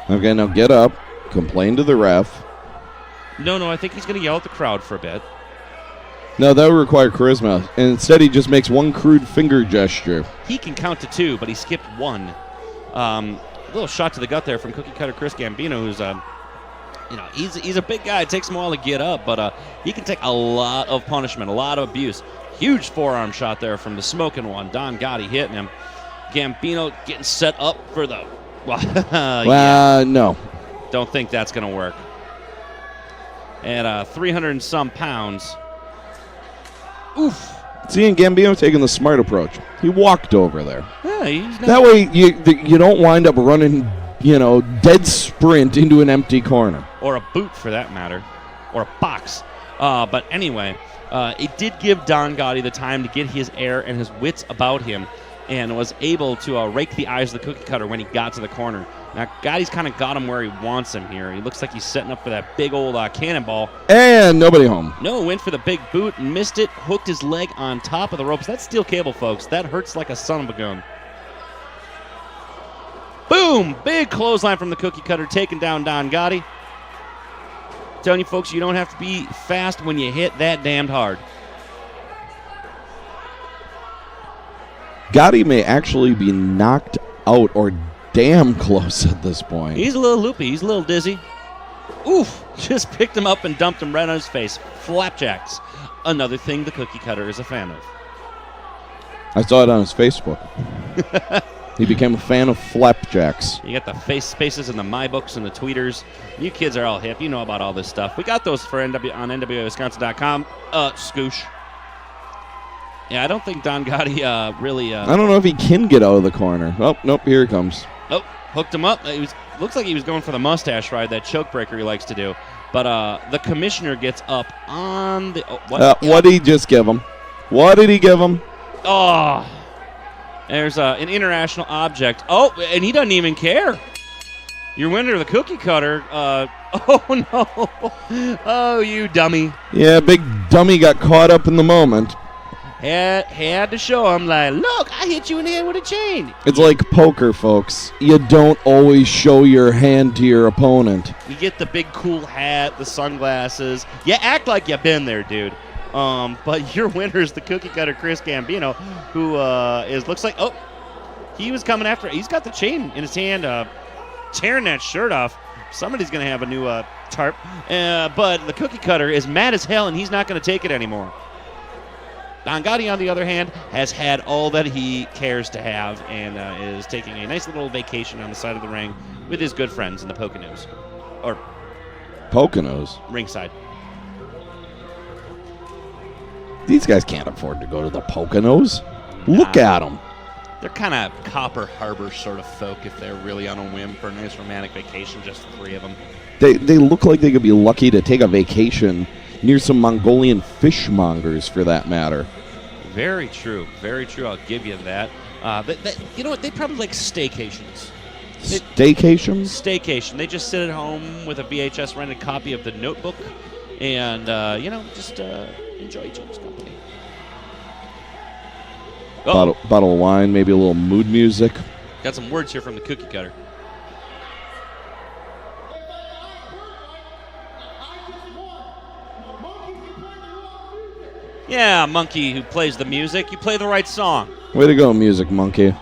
Okay, now get up. Complain to the ref. No, I think he's going to yell at the crowd for a bit. No, that would require charisma. And instead, he just makes one crude finger gesture. He can count to 2, but he skipped 1. A little shot to the gut there from Cookie Cutter Chris Gambino, who's he's a big guy. It takes him a while to get up, but he can take a lot of punishment, a lot of abuse. Huge forearm shot there from the Smokin one. Don Gotti hitting him. Gambino getting set up for the... No. Don't think that's going to work. At 300 and some pounds. Oof. Seeing Gambino taking the smart approach. He walked over there. Yeah, that way you don't wind up running, dead sprint into an empty corner. Or a boot, for that matter. Or a box. But anyway, it did give Don Gotti the time to get his air and his wits about him, and was able to rake the eyes of the Cookie Cutter when he got to the corner. Now, Gotti's kind of got him where he wants him here. He looks like he's setting up for that big old cannonball. And nobody home. No, went for the big boot, missed it, hooked his leg on top of the ropes. That's steel cable, folks. That hurts like a son of a gun. Boom! Big clothesline from the Cookie Cutter, taking down Don Gotti. Telling you, folks, you don't have to be fast when you hit that damned hard. Gotti may actually be knocked out or damn close at this point. He's a little loopy. He's a little dizzy. Oof! Just picked him up and dumped him right on his face. Flapjacks. Another thing the Cookie Cutter is a fan of. I saw it on his Facebook. He became a fan of flapjacks. You got the face spaces and the my books and the tweeters. You kids are all hip. You know about all this stuff. We got those for on NWAWisconsin.com. Scoosh. Yeah, I don't think Don Gotti really... I don't know if he can get out of the corner. Oh, nope, here he comes. Oh, hooked him up. Looks like he was going for the mustache ride, that choke breaker he likes to do. But the commissioner gets up on the... What did he just give him? What did he give him? Oh, there's an international object. Oh, and he doesn't even care. Your winner, the Cookie Cutter. Oh, no. Oh, you dummy. Yeah, big dummy got caught up in the moment. Had to show him, like, look, I hit you in the head with a chain. It's like poker, folks. You don't always show your hand to your opponent. You get the big cool hat, the sunglasses. You act like you've been there, dude. But your winner is the Cookie Cutter Chris Gambino, who looks like, oh, he was coming after. He's got the chain in his hand, tearing that shirt off. Somebody's going to have a new tarp. But the Cookie Cutter is mad as hell, and he's not going to take it anymore. Don Gotti, on the other hand, has had all that he cares to have and is taking a nice little vacation on the side of the ring with his good friends in the Poconos. Or Poconos? Ringside. These guys can't afford to go to the Poconos. Look at them. They're kind of Copper Harbor sort of folk if they're really on a whim for a nice romantic vacation, just the 3 of them. They look like they could be lucky to take a vacation near some Mongolian fishmongers, for that matter. Very true. Very true. I'll give you that. You know what? They probably like staycations. Staycations? Staycation. They just sit at home with a VHS rented copy of The Notebook and, just enjoy each other's company. Bottle of wine, maybe a little mood music. Got some words here from the Cookie Cutter. Yeah, monkey who plays the music. You play the right song. Way to go, music monkey.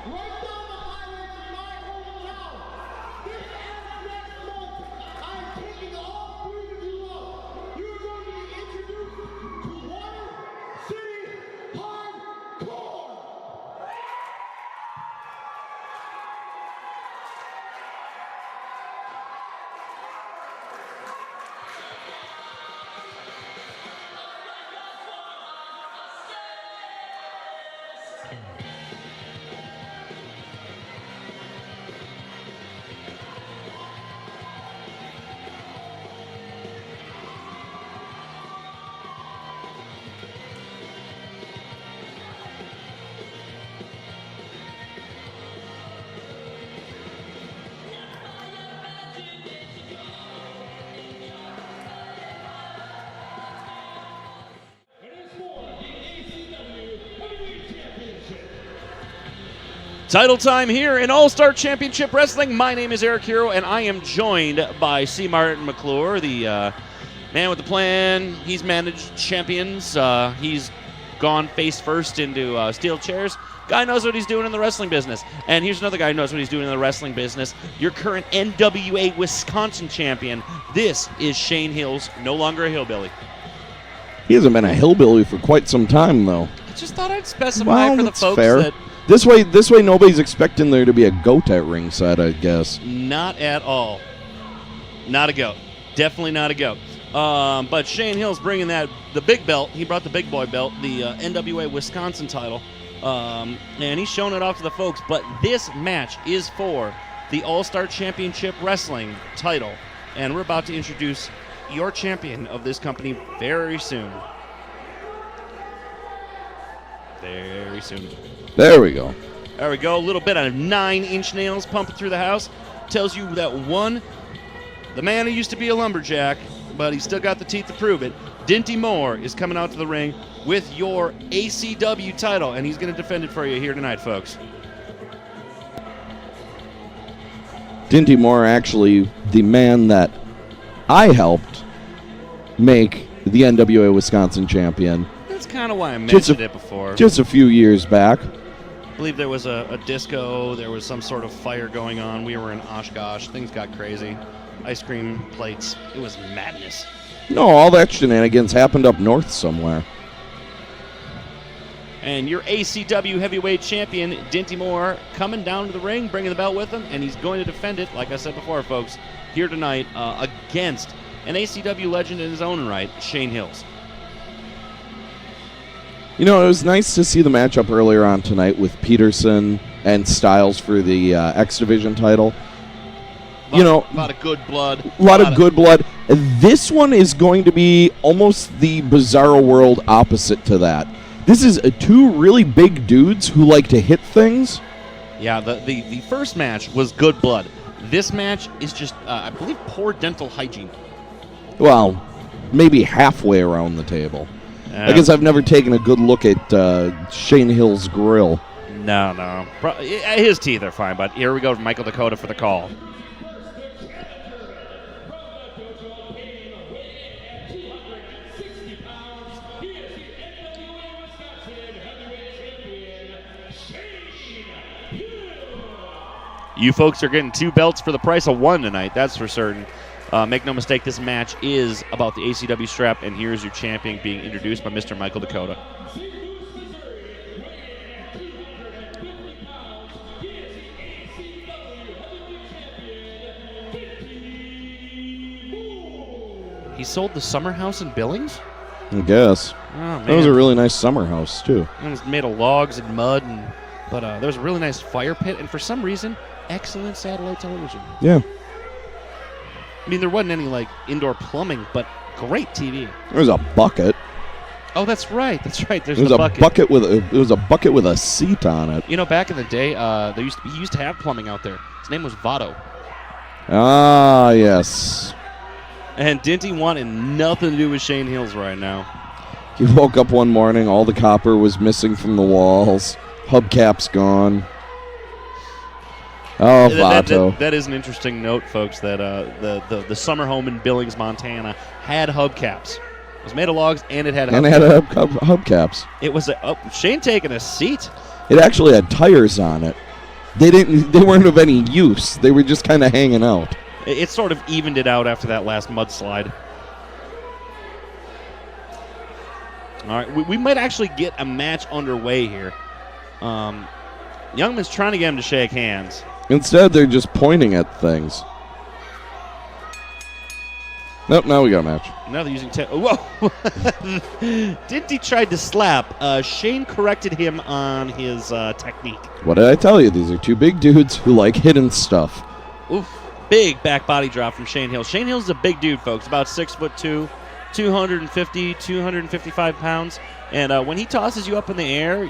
Title time here in All-Star Championship Wrestling. My name is Eric Heroux, and I am joined by C. Martin McClure, the man with the plan. He's managed champions. He's gone face first into steel chairs. Guy knows what he's doing in the wrestling business. And here's another guy who knows what he's doing in the wrestling business. Your current NWA Wisconsin champion. This is Shane Hills, no longer a hillbilly. He hasn't been a hillbilly for quite some time, though. I just thought I'd specify for the folks fair. that... This way, nobody's expecting there to be a goat at ringside, I guess. Not at all. Not a goat. Definitely not a goat. But Shane Hill's bringing the big belt. He brought the big boy belt, the NWA Wisconsin title. And he's showing it off to the folks. But this match is for the All-Star Championship Wrestling title. And we're about to introduce your champion of this company very soon. Very soon. There we go. There we go. A little bit of 9-inch nails pumping through the house. Tells you that the man who used to be a lumberjack, but he's still got the teeth to prove it, Dinty Moore is coming out to the ring with your ACW title, and he's going to defend it for you here tonight, folks. Dinty Moore, actually the man that I helped make the NWA Wisconsin champion. That's kind of why I mentioned it before. Just a few years back. I believe there was a disco, there was some sort of fire going on. We were in Oshkosh. Things got crazy. Ice cream plates. It was madness. No, all that shenanigans happened up north somewhere. And your ACW heavyweight champion, Dinty Moore, coming down to the ring, bringing the belt with him, and he's going to defend it, like I said before, folks, here tonight against an ACW legend in his own right, Shane Hills. You know, it was nice to see the matchup earlier on tonight with Peterson and Stylz for the X Division title. A lot of good blood. A lot of good blood. This one is going to be almost the Bizarro World opposite to that. This is two really big dudes who like to hit things. Yeah, the first match was good blood. This match is just, I believe, poor dental hygiene. Well, maybe halfway around the table. I guess I've never taken a good look at Shane Hill's grill. No. His teeth are fine, but here we go, Michael Dakota for the call. You folks are getting 2 belts for the price of 1 tonight, that's for certain. Make no mistake, this match is about the ACW strap, and here's your champion being introduced by Mr. Michael Dakota. He sold the summer house in Billings? I guess. Oh, man. That was a really nice summer house, too. It was made of logs and mud, but there was a really nice fire pit, and for some reason, excellent satellite television. Yeah. I mean, there wasn't any, indoor plumbing, but great TV. There was a bucket. Oh, that's right. There's It was the a bucket. It was a bucket with a seat on it. You know, back in the day, he used to have plumbing out there. His name was Votto. Ah, yes. And Dinty wanted nothing to do with Shane Hills right now. He woke up one morning, all the copper was missing from the walls. Hubcaps gone. Oh, Votto. That is an interesting note, folks, that the summer home in Billings, Montana had hubcaps. It was made of logs, and it had hubcaps. And it had hubcaps. It was Shane taking a seat. It actually had tires on it. They weren't of any use. They were just kind of hanging out. It sort of evened it out after that last mudslide. All right, we might actually get a match underway here. Youngman's trying to get him to shake hands. Instead, they're just pointing at things. Nope, now we got a match. Now they're using... Whoa! Dinty tried to slap. Shane corrected him on his technique. What did I tell you? These are 2 big dudes who like hitting stuff. Oof. Big back body drop from Shane Hill. Shane Hill's a big dude, folks. About 6'2", 250, 255 pounds. And when he tosses you up in the air,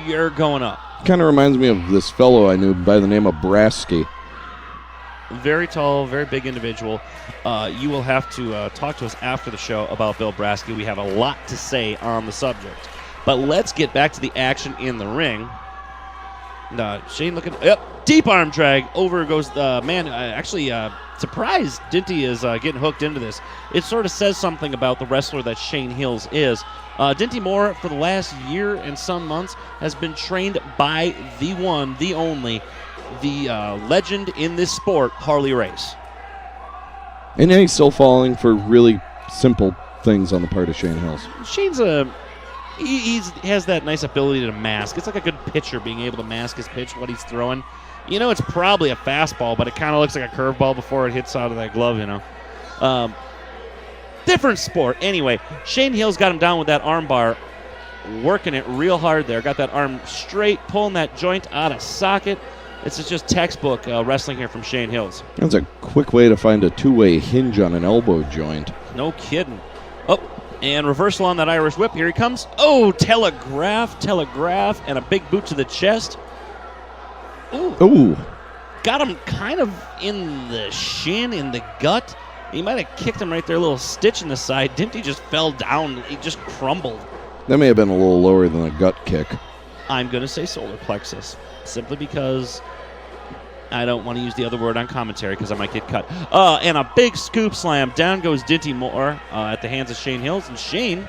you're going up. Kind of reminds me of this fellow I knew by the name of Brasky. Very tall, very big individual. You will have to talk to us after the show about Bill Brasky. We have a lot to say on the subject. But let's get back to the action in the ring. Shane looking, deep arm drag. Over goes the man. Surprised Dinty is getting hooked into this. It sort of says something about the wrestler that Shane Hills is. Dinty Moore, for the last year and some months, has been trained by the one, the only, the legend in this sport, Harley Race. And then he's still falling for really simple things on the part of Shane Hills. Shane's he has that nice ability to mask. It's like a good pitcher being able to mask his pitch, what he's throwing. You know, it's probably a fastball, but it kind of looks like a curveball before it hits out of that glove, you know. Different sport. Anyway, Shane Hills got him down with that arm bar, working it real hard there. Got that arm straight, pulling that joint out of socket. This is just textbook wrestling here from Shane Hills. That's a quick way to find a two-way hinge on an elbow joint. No kidding. Oh, and reversal on that Irish whip. Here he comes. Oh, telegraph, and a big boot to the chest. Ooh. Got him kind of in the shin, in the gut. He might have kicked him right there, a little stitch in the side. Dinty just fell down. He just crumbled. That may have been a little lower than a gut kick. I'm going to say solar plexus, simply because I don't want to use the other word on commentary because I might get cut. And a big scoop slam. Down goes Dinty Moore at the hands of Shane Hills. And Shane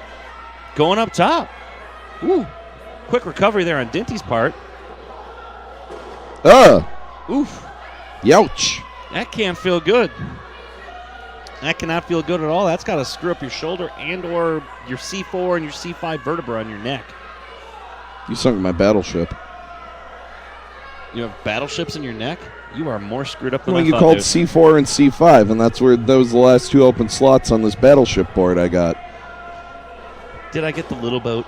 going up top. Ooh. Quick recovery there on Dinty's part. Oof. Youch. That can't feel good. That cannot feel good at all. That's got to screw up your shoulder and or your C4 and your C5 vertebra on your neck. You sunk my battleship. You have battleships in your neck? You are more screwed up than well, I you thought, called dude. C4 and C5, and that's where those the last two open slots on this battleship board I got. Did I get the little boat?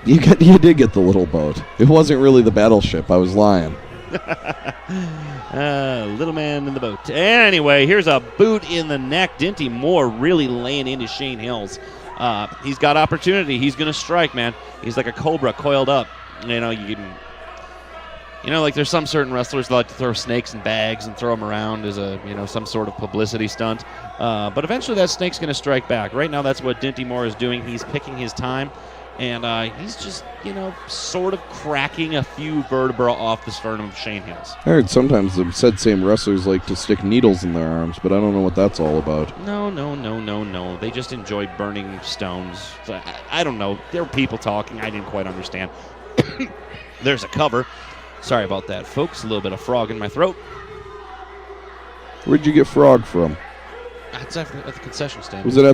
You did get the little boat. It wasn't really the battleship. I was lying. Little man in the boat. Anyway, here's a boot in the neck. Dinty Moore really laying into Shane Hills. He's got opportunity. He's going to strike, man. He's like a cobra coiled up. You know, like there's some certain wrestlers that like to throw snakes in bags and throw them around as some sort of publicity stunt. But eventually that snake's going to strike back. Right now that's what Dinty Moore is doing. He's picking his time. And he's just, sort of cracking a few vertebrae off the sternum of Shane Hills. I heard sometimes the said same wrestlers like to stick needles in their arms, but I don't know what that's all about. No. They just enjoy burning stones. So, I don't know. There were people talking. I didn't quite understand. There's a cover. Sorry about that, folks. A little bit of frog in my throat. Where'd you get frog from? It's at the concession stand. Was it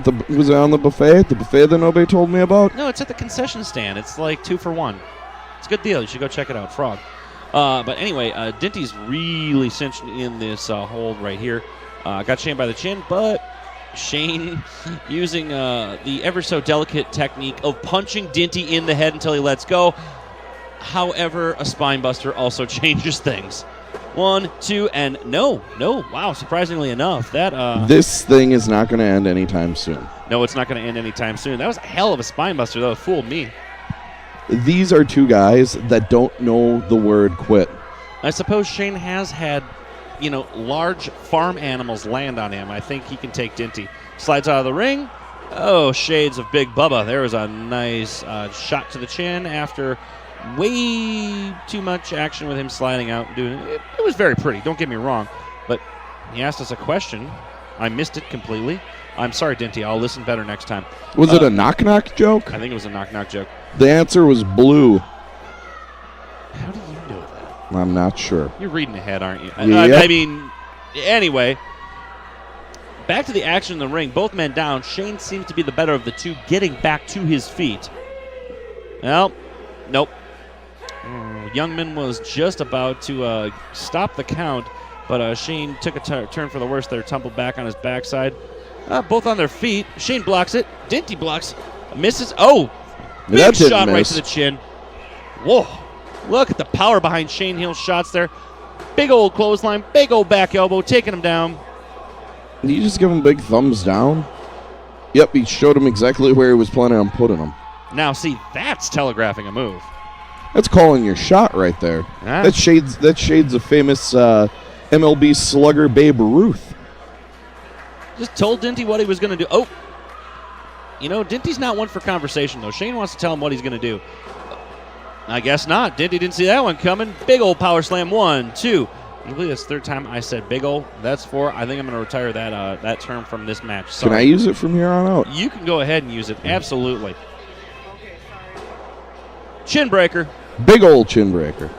on the buffet? The buffet that nobody told me about? No, it's at the concession stand. It's like 2 for $1. It's a good deal. You should go check it out. Frog. But anyway, Dinty's really cinched in this hold right here. Got Shane by the chin, but Shane using the ever so delicate technique of punching Dinty in the head until he lets go. However, a spine buster also changes things. 1, 2, and no. Wow, surprisingly enough, that this thing is not going to end anytime soon. No, it's not going to end anytime soon. That was a hell of a spine buster, though. It fooled me. These are two guys that don't know the word quit. I suppose Shane has had, large farm animals land on him. I think he can take Dinty. Slides out of the ring. Oh, shades of Big Bubba. There was a nice shot to the chin after way too much action with him sliding out and doing it. It was very pretty, don't get me wrong, but he asked us a question. I missed it completely. I'm sorry, Dinty. I'll listen better next time. Was it a knock-knock joke? I think it was a knock-knock joke. The answer was blue. How do you know that? I'm not sure. You're reading ahead, aren't you? Yep. I mean, anyway, back to the action in the ring. Both men down. Shane seems to be the better of the two, getting back to his feet. Well, nope. Youngman was just about to stop the count, but Shane took a turn for the worse there, tumbled back on his backside. Both on their feet. Shane blocks it. Dinty blocks. Misses. Oh! Big shot right to the chin. Whoa. Look at the power behind Shane Hill's shots there. Big old clothesline. Big old back elbow. Taking him down. Did you just give him big thumbs down? Yep, he showed him exactly where he was planning on putting him. Now, see, that's telegraphing a move. That's calling your shot right there. Ah. That shades a famous MLB slugger Babe Ruth. Just told Dinty what he was going to do. Oh, Dinty's not one for conversation, though. Shane wants to tell him what he's going to do. I guess not. Dinty didn't see that one coming. Big old power slam. 1, 2. I believe that's the third time I said big ol'. That's 4. I think I'm going to retire that term from this match. Sorry. Can I use it from here on out? You can go ahead and use it. Absolutely. Chin breaker. Big old chin breaker.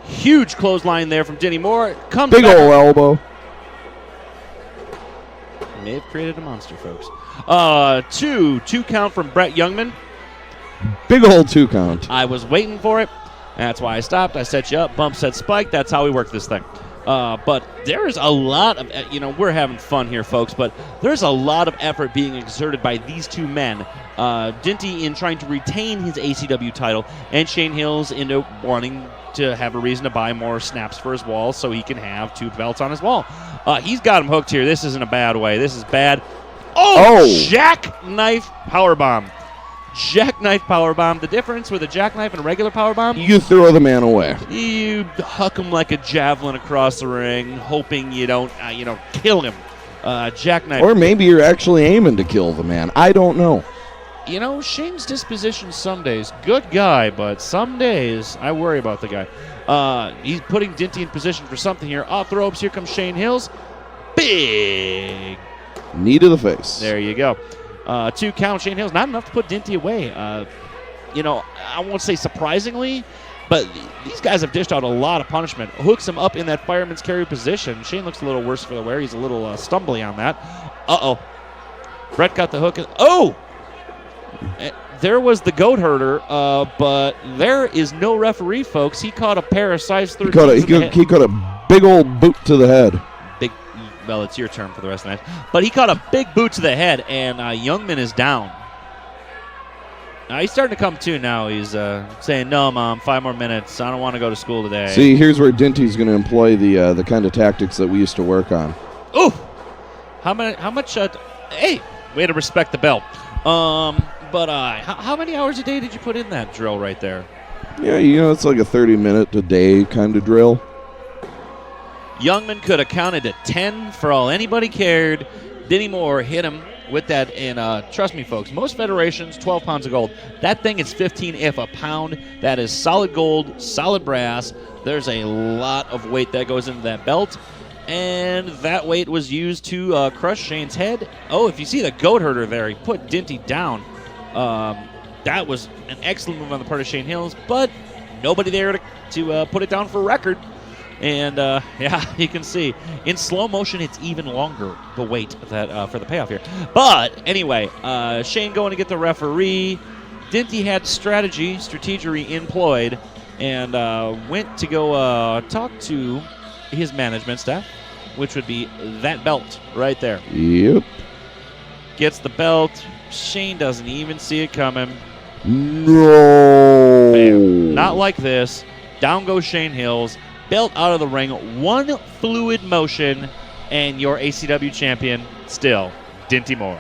Huge clothesline there from Denny Moore. Comes Big back. old elbow. May have created a monster, folks. 2 count from Brett Youngman. Big old 2 count. I was waiting for it. That's why I stopped. I set you up. Bump, set, spike. That's how we work this thing. But there is a lot of, we're having fun here, folks, but there's a lot of effort being exerted by these two men. Dinty in trying to retain his ACW title, and Shane Hills into wanting to have a reason to buy more snaps for his wall so he can have 2 belts on his wall. He's got him hooked here. This isn't a bad way. This is bad. Oh! Jackknife powerbomb. Jackknife powerbomb. The difference with a jackknife and a regular powerbomb? You throw the man away. You huck him like a javelin across the ring, hoping you don't, kill him. Jackknife. Or maybe you're actually aiming to kill the man. I don't know. Shane's disposition some days, good guy, but some days I worry about the guy. He's putting Dinty in position for something here. Off the ropes, here comes Shane Hills. Big. Knee to the face. There you go. 2 count, Shane Hills. Not enough to put Dinty away. I won't say surprisingly, but these guys have dished out a lot of punishment. Hooks him up in that fireman's carry position. Shane looks a little worse for the wear. He's a little stumbly on that. Uh-oh. Brett got the hook. Oh! There was the goat herder, but there is no referee, folks. He caught a pair of size 13s. He caught a big old boot to the head. Well, it's your turn for the rest of the night. But he caught a big boot to the head, and Youngman is down. Now, he's starting to come to now. He's saying, no, Mom, 5 more minutes. I don't want to go to school today. See, here's where Dinty's going to employ the kind of tactics that we used to work on. Ooh! How much? Hey, way to respect the belt. But how many hours a day did you put in that drill right there? Yeah, it's like a 30-minute-a-day kind of drill. Youngman could have counted to 10 for all anybody cared. Denny Moore hit him with that, and trust me, folks, most federations, 12 pounds of gold. That thing is 15 if a pound. That is solid gold, solid brass. There's a lot of weight that goes into that belt, and that weight was used to crush Shane's head. Oh, if you see the goat herder there, he put Dinty down. That was an excellent move on the part of Shane Hills, but nobody there to put it down for record. And, you can see. In slow motion, it's even longer, the wait that for the payoff here. But, anyway, Shane going to get the referee. Dinty had strategy employed, and went to go talk to his management staff, which would be that belt right there. Yep. Gets the belt. Shane doesn't even see it coming. No. Bam. Not like this. Down goes Shane Hills. Belt out of the ring, 1 fluid motion, and your ACW champion still, Dinty Moore.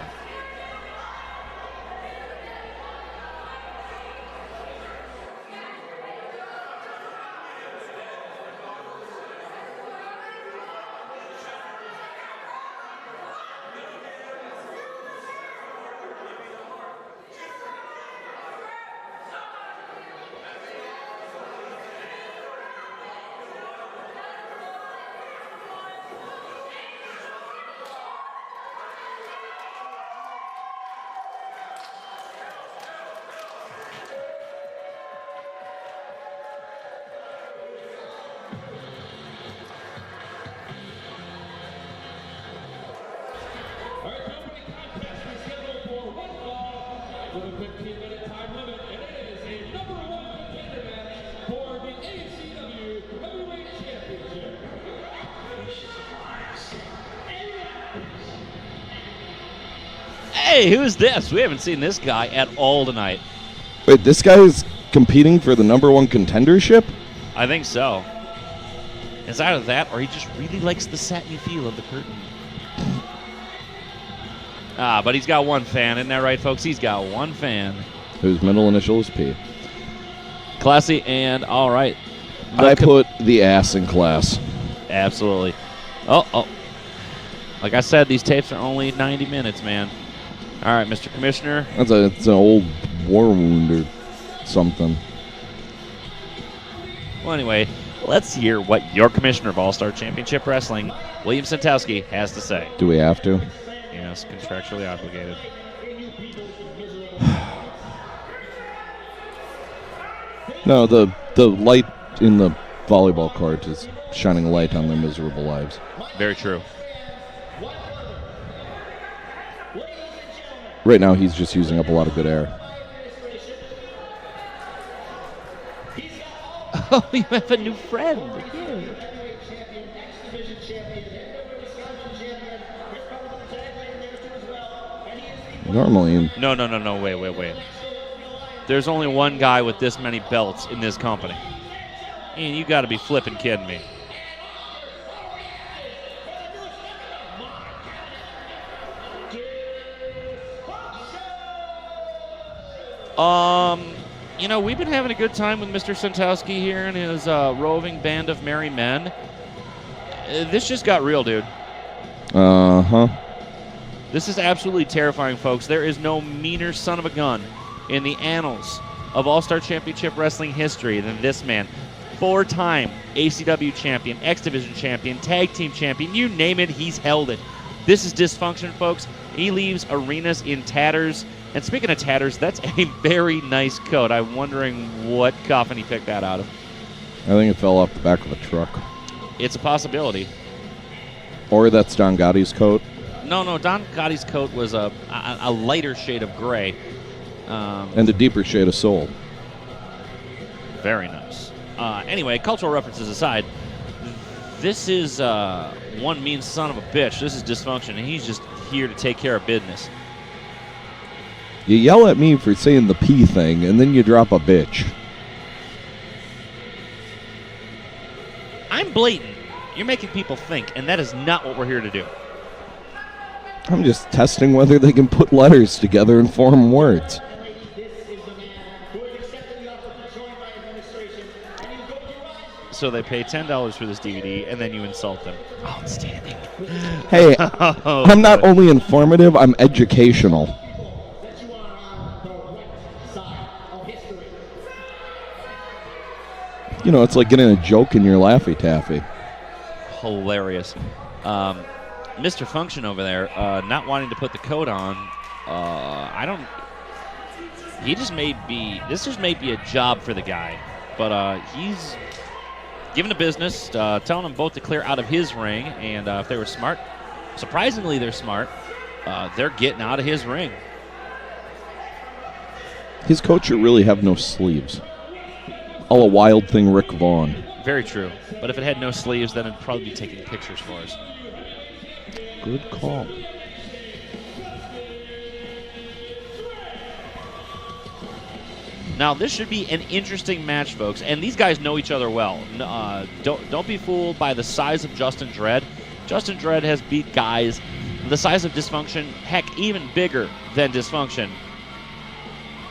Hey, who's this? We haven't seen this guy at all tonight. Wait, this guy is competing for the #1 contendership? I think so. It's either that or he just really likes the satiny feel of the curtain. But he's got one fan, isn't that right, folks? He's got one fan. Whose middle initial is P. Classy and all right. I put the ass in class. Absolutely. Oh. Like I said, these tapes are only 90 minutes, man. All right, Mr. Commissioner. It's an old war wound or something. Well, anyway, let's hear what your commissioner of All-Star Championship Wrestling, William Sentowski, has to say. Do we have to? Yes, contractually obligated. No, the light in the volleyball court is shining a light on their miserable lives. Very true. Right now, he's just using up a lot of good air. Oh, you have a new friend. Yeah. Normally, No, wait. There's only one guy with this many belts in this company. And you got to be flipping kidding me. You know, we've been having a good time with Mr. Sentowski here and his roving band of merry men. This just got real, dude. uh-huh. This is absolutely terrifying, folks. There is no meaner son of a gun in the annals of All-Star Championship Wrestling history than this man. 4-time ACW champion, X Division champion, tag team champion, you name it, he's held it. This is Dysfunction, folks. He leaves arenas in tatters. And speaking of tatters, that's a very nice coat. I'm wondering what coffin he picked that out of. I think it fell off the back of a truck. It's a possibility. Or that's Don Gotti's coat. No, Don Gotti's coat was a lighter shade of gray. And a deeper shade of soul. Very nice. Anyway, cultural references aside, this is one mean son of a bitch. This is Dysfunction, and he's just here to take care of business. You yell at me for saying the P thing, and then you drop a bitch. I'm blatant. You're making people think, and that is not what we're here to do. I'm just testing whether they can put letters together and form words. So they pay $10 for this DVD, and then you insult them. Outstanding. Hey, I'm not only informative, I'm educational. You know, it's like getting a joke in your Laffy Taffy. Hilarious. Mr. Function over there, not wanting to put the coat on. This just may be a job for the guy. But he's giving the business, telling them both to clear out of his ring. And if they were smart, surprisingly they're smart, they're getting out of his ring. His coat should really have no sleeves. All a Wild Thing Rick Vaughn. Very true. But if it had no sleeves, then it'd probably be taking pictures for us. Good call. Now, this should be an interesting match, folks. And these guys know each other well. Don't be fooled by the size of Justin Dredd. Justin Dredd has beat guys the size of Dysfunction, heck, even bigger than Dysfunction.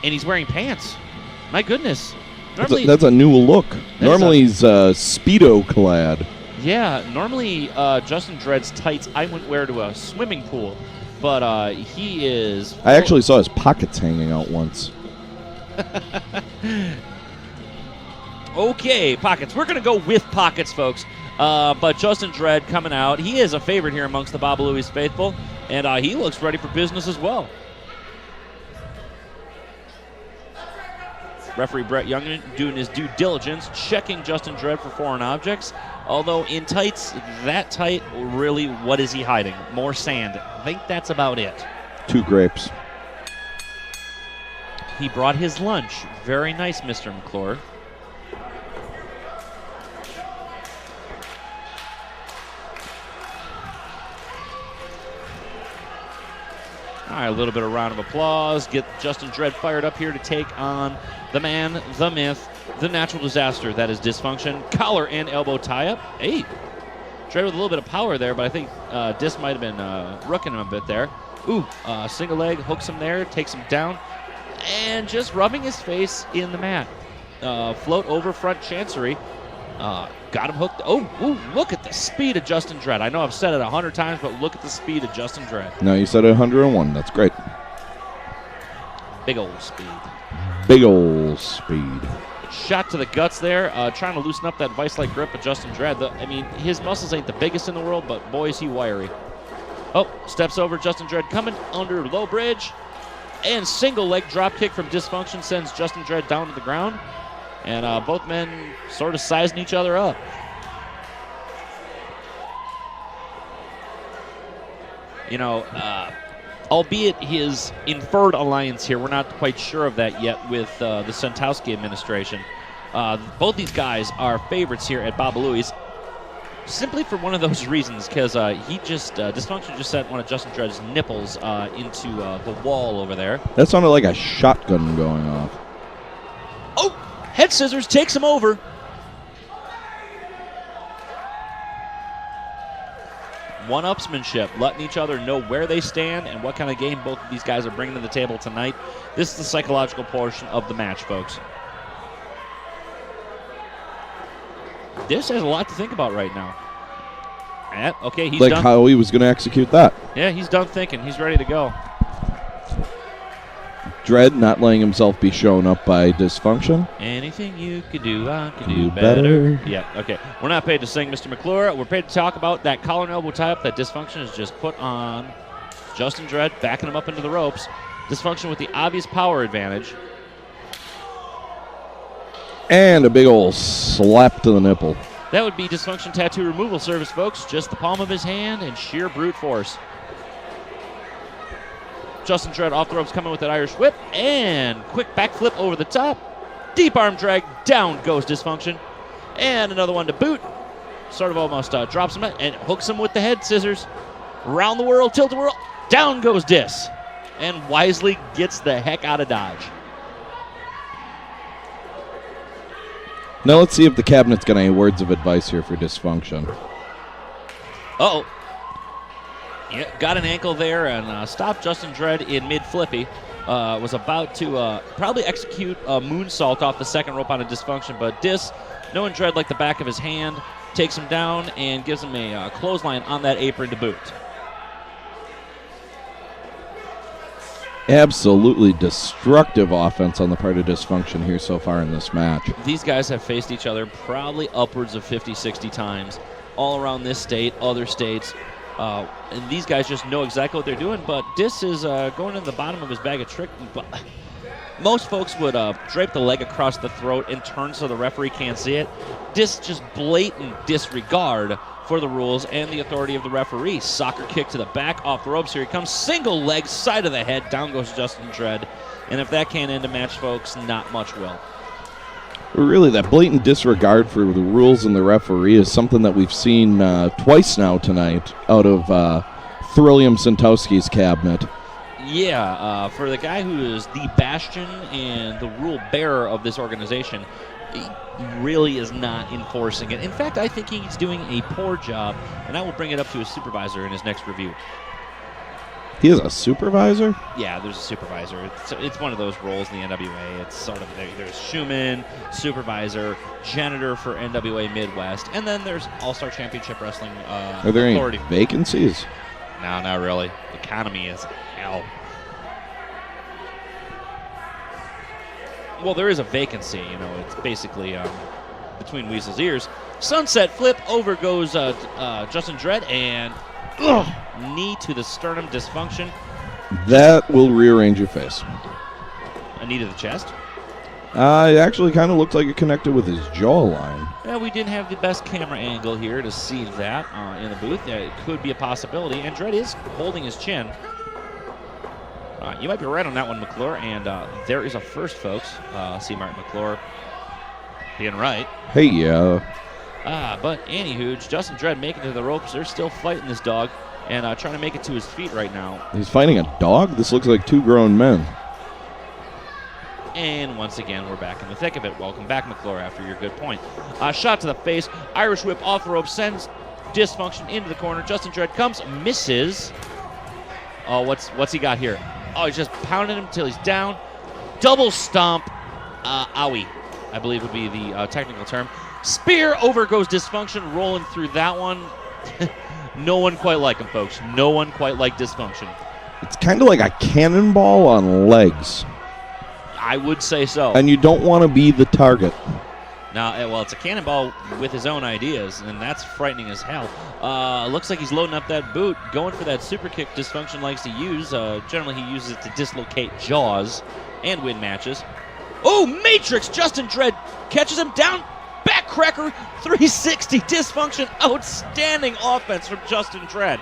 And he's wearing pants. My goodness. That's a new look. Normally he's Speedo clad. Yeah, normally Justin Dredd's tights I wouldn't wear to a swimming pool, but he is... I actually saw his pockets hanging out once. Okay, pockets. We're going to go with pockets, folks. But Justin Dredd coming out. He is a favorite here amongst the Baba Louie's faithful, and he looks ready for business as well. Referee Brett Young doing his due diligence, checking Justin Dredd for foreign objects. Although in tights, that tight, really, what is he hiding? More sand. I think that's about it. 2 grapes. He brought his lunch. Very nice, Mr. McClure. All right, a little bit of round of applause. Get Justin Dredd fired up here to take on the man, the myth, the natural disaster that is Dysfunction. Collar and elbow tie-up. Hey, Dredd with a little bit of power there, but I think Dys might have been rooking him a bit there. Ooh, single leg, hooks him there, takes him down, and just rubbing his face in the mat. Float over front chancery. Got him hooked. Oh, ooh, look at the speed of Justin Dredd. I know I've said it 100 times, but look at the speed of Justin Dredd. No, you said it 101. That's great. Big old speed. Big old speed. shot to the guts there, trying to loosen up that vice-like grip of Justin Dredd. I mean, his muscles ain't the biggest in the world, but boy, is he wiry. Oh, steps over Justin Dredd coming under low bridge. And single leg drop kick from Dysfunction sends Justin Dredd down to the ground. And both men sort of sizing each other up. You know, albeit his inferred alliance here, we're not quite sure of that yet with the Sentowski administration. Both these guys are favorites here at Baba Louie's, simply for one of those reasons, because Dysfunction just sent one of Justin Dredd's nipples into the wall over there. That sounded like a shotgun going off. Oh, head scissors takes him over. One-upsmanship, letting each other know where they stand and what kind of game both of these guys are bringing to the table tonight. This is the psychological portion of the match, folks. This has a lot to think about right now. And, okay, he's like done. How he was going to execute that. Yeah, he's done thinking. He's ready to go. Dredd not letting himself be shown up by Dysfunction. Anything you could do, I could do better. Yeah, okay. We're not paid to sing, Mr. McClure. We're paid to talk about that collar and elbow tie-up that Dysfunction has just put on Justin Dredd, backing him up into the ropes. Dysfunction with the obvious power advantage. And a big ol' slap to the nipple. That would be Dysfunction tattoo removal service, folks. Just the palm of his hand and sheer brute force. Justin Dredd off the ropes, coming with that Irish whip, and quick backflip over the top. Deep arm drag, down goes Dysfunction. And another one to boot. Sort of almost drops him and hooks him with the head scissors. Round the world, tilt the world, down goes Dys. And wisely gets the heck out of Dodge. Now let's see if the cabinet's got any words of advice here for Dysfunction. Uh-oh. Yeah, got an ankle there and stopped Justin Dredd in mid-flippy. Was about to probably execute a moonsault off the second rope on a Dysfunction, but Dys, knowing Dredd like the back of his hand, takes him down and gives him a clothesline on that apron to boot. Absolutely destructive offense on the part of Dysfunction here so far in this match. These guys have faced each other probably upwards of 50, 60 times, all around this state, other states. And these guys just know exactly what they're doing, but Dys is going to the bottom of his bag of tricks. Most folks would drape the leg across the throat and turn so the referee can't see it. Dys just blatant disregard for the rules and the authority of the referee. Soccer kick to the back, off the ropes. Here he comes, single leg, side of the head, down goes Justin Dredd. And if that can't end a match, folks, not much will. Really, that blatant disregard for the rules and the referee is something that we've seen twice now tonight out of Thrillium Sentowski's cabinet. Yeah, for the guy who is the bastion and the rule bearer of this organization, he really is not enforcing it. In fact, I think he's doing a poor job, and I will bring it up to his supervisor in his next review. He is a supervisor? Yeah, there's a supervisor. It's one of those roles in the NWA. It's sort of, there's Schumann, supervisor, janitor for NWA Midwest, and then there's All-Star Championship Wrestling Are there authority. any vacancies? No, not really. The economy is hell. Well, there is a vacancy, you know. It's basically between Weasel's ears. Sunset flip, over goes Justin Dredd, and knee to the sternum, Dysfunction. That will rearrange your face. A knee to the chest. It actually kind of looked like it connected with his jawline. Yeah, we didn't have the best camera angle here to see that in the booth. It could be a possibility, and Dredd is holding his chin. You might be right on that one, McClure, and there is a first, folks. See Martin McClure being right. Hey, yeah. But anywho, Justin Dredd making it to the ropes. They're still fighting this dog and trying to make it to his feet right now. He's fighting a dog? This looks like two grown men. And once again, we're back in the thick of it. Welcome back, McClure, after your good point. Shot to the face. Irish whip off the rope. Sends Dysfunction into the corner. Justin Dredd comes. Misses. Oh, what's he got here? Oh, he's just pounding him until he's down. Double stomp. Owie, I believe would be the technical term. Spear, over goes Dysfunction, rolling through that one. No one quite like him, folks. No one quite like Dysfunction. It's kind of like a cannonball on legs. I would say so. And you don't want to be the target. Now, well, it's a cannonball with his own ideas, and that's frightening as hell. Looks like he's loading up that boot, going for that super kick Dysfunction likes to use. Generally, he uses it to dislocate jaws and win matches. Oh, Matrix! Justin Dredd catches him down. Backcracker 360 Dysfunction. Outstanding offense from Justin Dredd.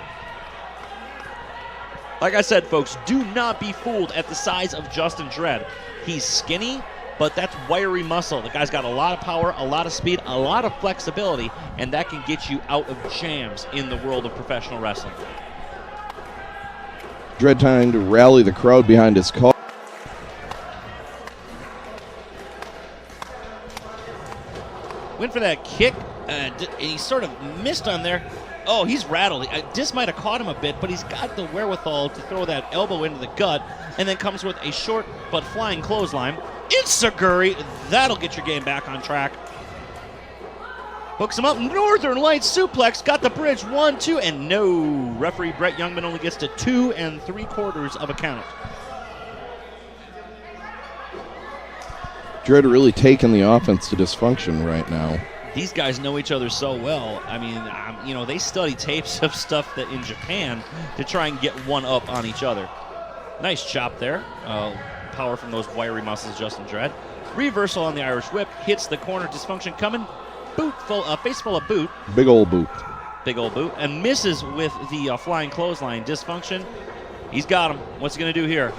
Like I said, folks, do not be fooled at the size of Justin Dredd. He's skinny, but that's wiry muscle. The guy's got a lot of power, a lot of speed, a lot of flexibility, and that can get you out of jams in the world of professional wrestling. Dredd trying to rally the crowd behind his call. Went for that kick, he sort of missed on there. Oh, he's rattled. Dis might have caught him a bit, but he's got the wherewithal to throw that elbow into the gut, and then comes with a short but flying clothesline. Enziguri, that'll get your game back on track. Hooks him up, Northern Lights suplex, got the bridge, 1, 2, and no. Referee Brett Youngman only gets to 2 3/4 of a count. Dredd really taking the offense to Dysfunction right now. These guys know each other so well. I mean, you know, they study tapes of stuff that in Japan to try and get one up on each other. Nice chop there. Power from those wiry muscles, Justin Dredd. Reversal on the Irish whip, hits the corner, Dysfunction coming. Face full of boot. Big old boot. Big old boot. And misses with the flying clothesline. Dysfunction, he's got him. What's he going to do here?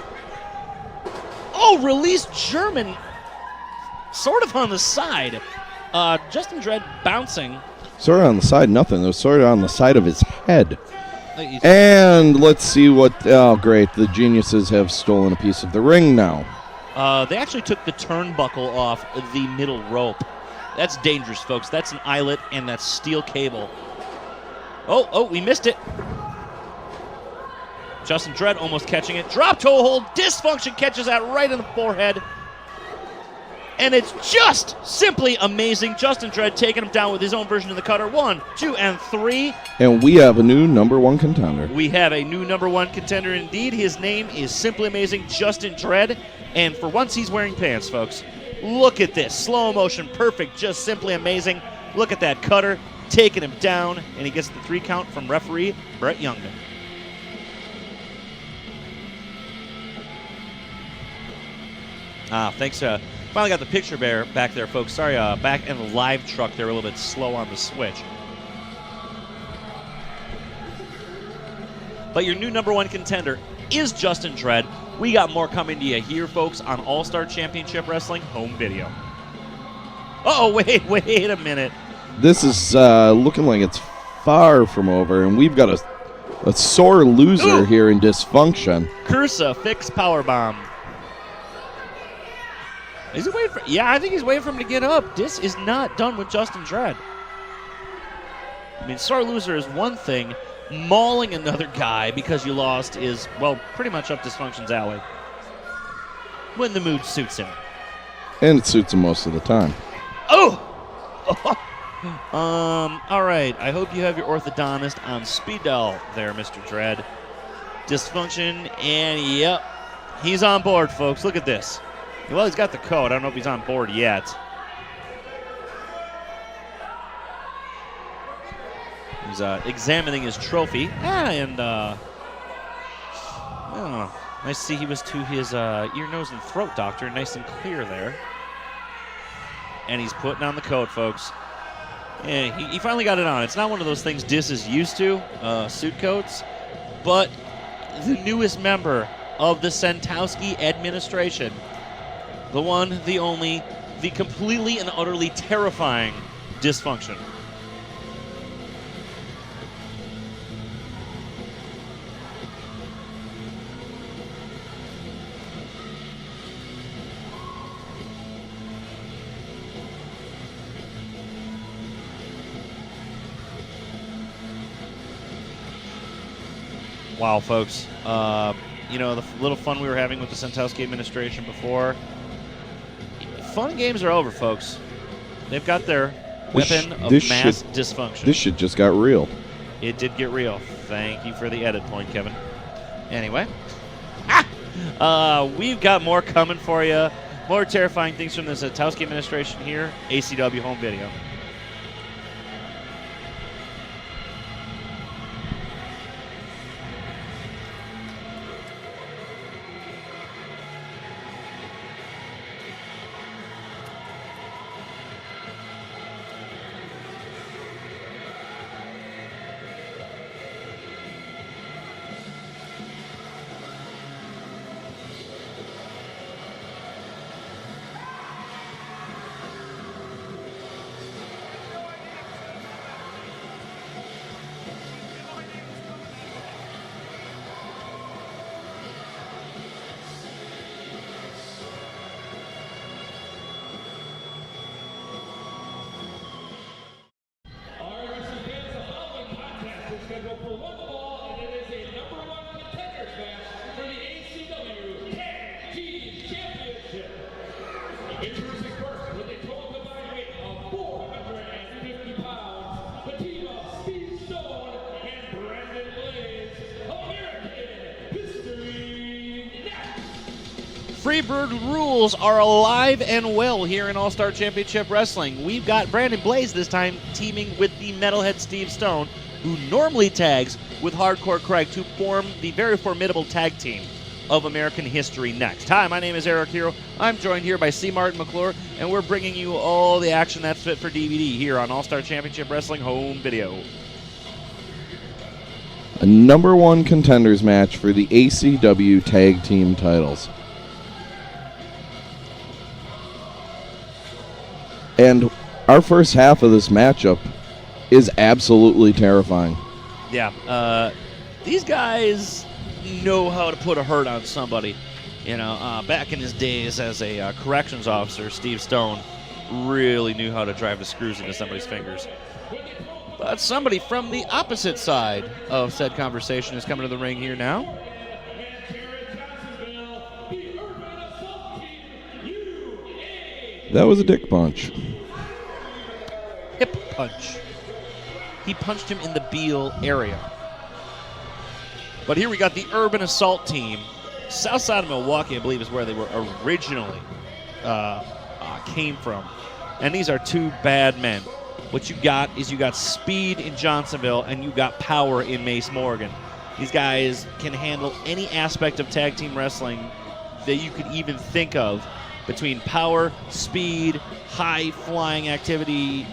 Oh, release German. Sort of on the side. Justin Dredd bouncing. Sort of on the side, nothing. It was sort of on the side of his head. And let's see what... Oh, great. The geniuses have stolen a piece of the ring now. They actually took the turnbuckle off the middle rope. That's dangerous, folks. That's an eyelet, and that's steel cable. Oh, we missed it. Justin Dredd almost catching it. Drop toe hold. Dysfunction catches that right in the forehead. And it's just simply amazing. Justin Dredd taking him down with his own version of the cutter. 1, 2, and 3. And we have a new #1 contender. We have a new #1 contender indeed. His name is simply amazing, Justin Dredd. And for once, he's wearing pants, folks. Look at this. Slow motion, perfect, just simply amazing. Look at that cutter, taking him down. And he gets the 3 count from referee Brett Youngman. Thanks. Finally got the picture back there, folks. Sorry, back in the live truck, they're a little bit slow on the switch. But your new #1 contender is Justin Dredd. We got more coming to you here, folks, on All-Star Championship Wrestling Home Video. Uh-oh, wait a minute. This is looking like it's far from over, and we've got a sore loser here in Dysfunction. Cursa, fixed powerbomb. Is he waiting for? Yeah, I think he's waiting for him to get up. This is not done with Justin Dredd. I mean, sore loser is one thing. Mauling another guy because you lost is, well, pretty much up Dysfunction's alley. When the mood suits him. And it suits him most of the time. Oh! All right. I hope you have your orthodontist on speed dial there, Mr. Dredd. Dysfunction, and yep, he's on board, folks. Look at this. Well, he's got the code. I don't know if he's on board yet. He's examining his trophy. And nice to see he was to his ear, nose, and throat doctor. Nice and clear there. And he's putting on the code, folks. Yeah, he finally got it on. It's not one of those things Dis is used to, suit coats, but the newest member of the Sentowski administration. The one, the only, the completely and utterly terrifying Dysfunction. Wow, folks. You know, the little fun we were having with the Sentowski administration before. Fun games are over, folks. They've got their weapon of mass dysfunction. This shit just got real. It did get real. Thank you for the edit point, Kevin. Anyway. We've got more coming for you. More terrifying things from the Sentowski administration here, ACW Home Video. Freebird rules are alive and well here in All-Star Championship Wrestling. We've got Brandon Blaze this time teaming with the Metalhead Steve Stone, who normally tags with Hardcore Craig to form the very formidable tag team of American history next. Hi, my name is Eric Heroux. I'm joined here by C. Martin McClure, and we're bringing you all the action that's fit for DVD here on All-Star Championship Wrestling Home Video. A #1 contenders match for the ACW Tag Team titles. And our first half of this matchup is absolutely terrifying. Yeah, these guys know how to put a hurt on somebody. You know, back in his days as a corrections officer, Steve Stone really knew how to drive the screws into somebody's fingers. But somebody from the opposite side of said conversation is coming to the ring here now. That was a dick punch. Hip punch. He punched him in the Beal area. But here we got the Urban Assault team. South side of Milwaukee, I believe, is where they were originally came from. And these are two bad men. What you got is you got speed in Johnsonville and you got power in Mace Morgan. These guys can handle any aspect of tag team wrestling that you could even think of, between power, speed, high-flying activity,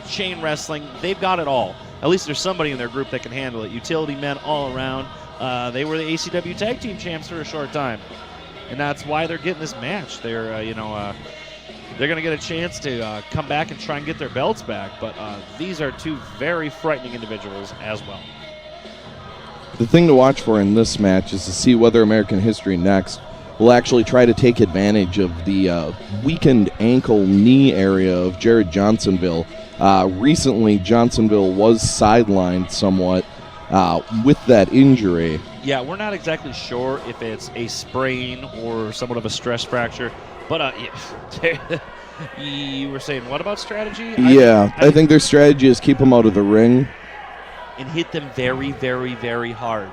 chain wrestling. They've got it all. At least there's somebody in their group that can handle it. Utility men all around. They were the ACW Tag Team champs for a short time, and that's why they're getting this match. They're, they're going to get a chance to come back and try and get their belts back, but these are two very frightening individuals as well. The thing to watch for in this match is to see whether American History Next will actually try to take advantage of the weakened ankle-knee area of Jared Johnsonville. Recently, Johnsonville was sidelined somewhat with that injury. Yeah, we're not exactly sure if it's a sprain or somewhat of a stress fracture, but you were saying, what about strategy? I think their strategy is keep them out of the ring and hit them very, very, very hard.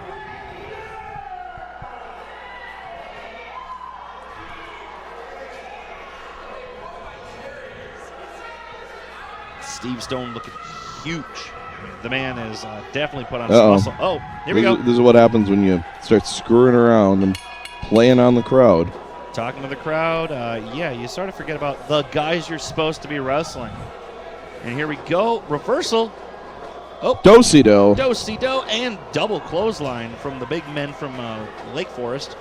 Steve Stone looking huge. I mean, the man is definitely put on some muscle. Oh, here we go. This is what happens when you start screwing around and playing on the crowd. Talking to the crowd, yeah, you sort of forget about the guys you're supposed to be wrestling. And here we go. Reversal. Oh, Do-si-do. Do-si-do and double clothesline from the big men from Lake Forest.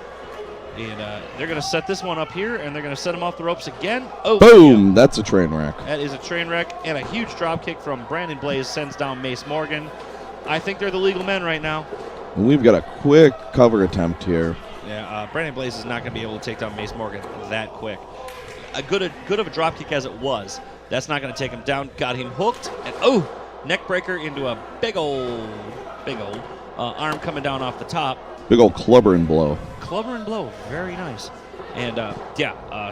And they're going to set this one up here, and they're going to set him off the ropes again. Oh, boom! Yeah. That's a train wreck. That is a train wreck, and a huge drop kick from Brandon Blaze sends down Mace Morgan. I think they're the legal men right now. And we've got a quick cover attempt here. Yeah, Brandon Blaze is not going to be able to take down Mace Morgan that quick. Good of a drop kick as it was. That's not going to take him down. Got him hooked, and neck breaker into a big old arm coming down off the top. Big old clubber and blow. Clubber and blow, very nice. And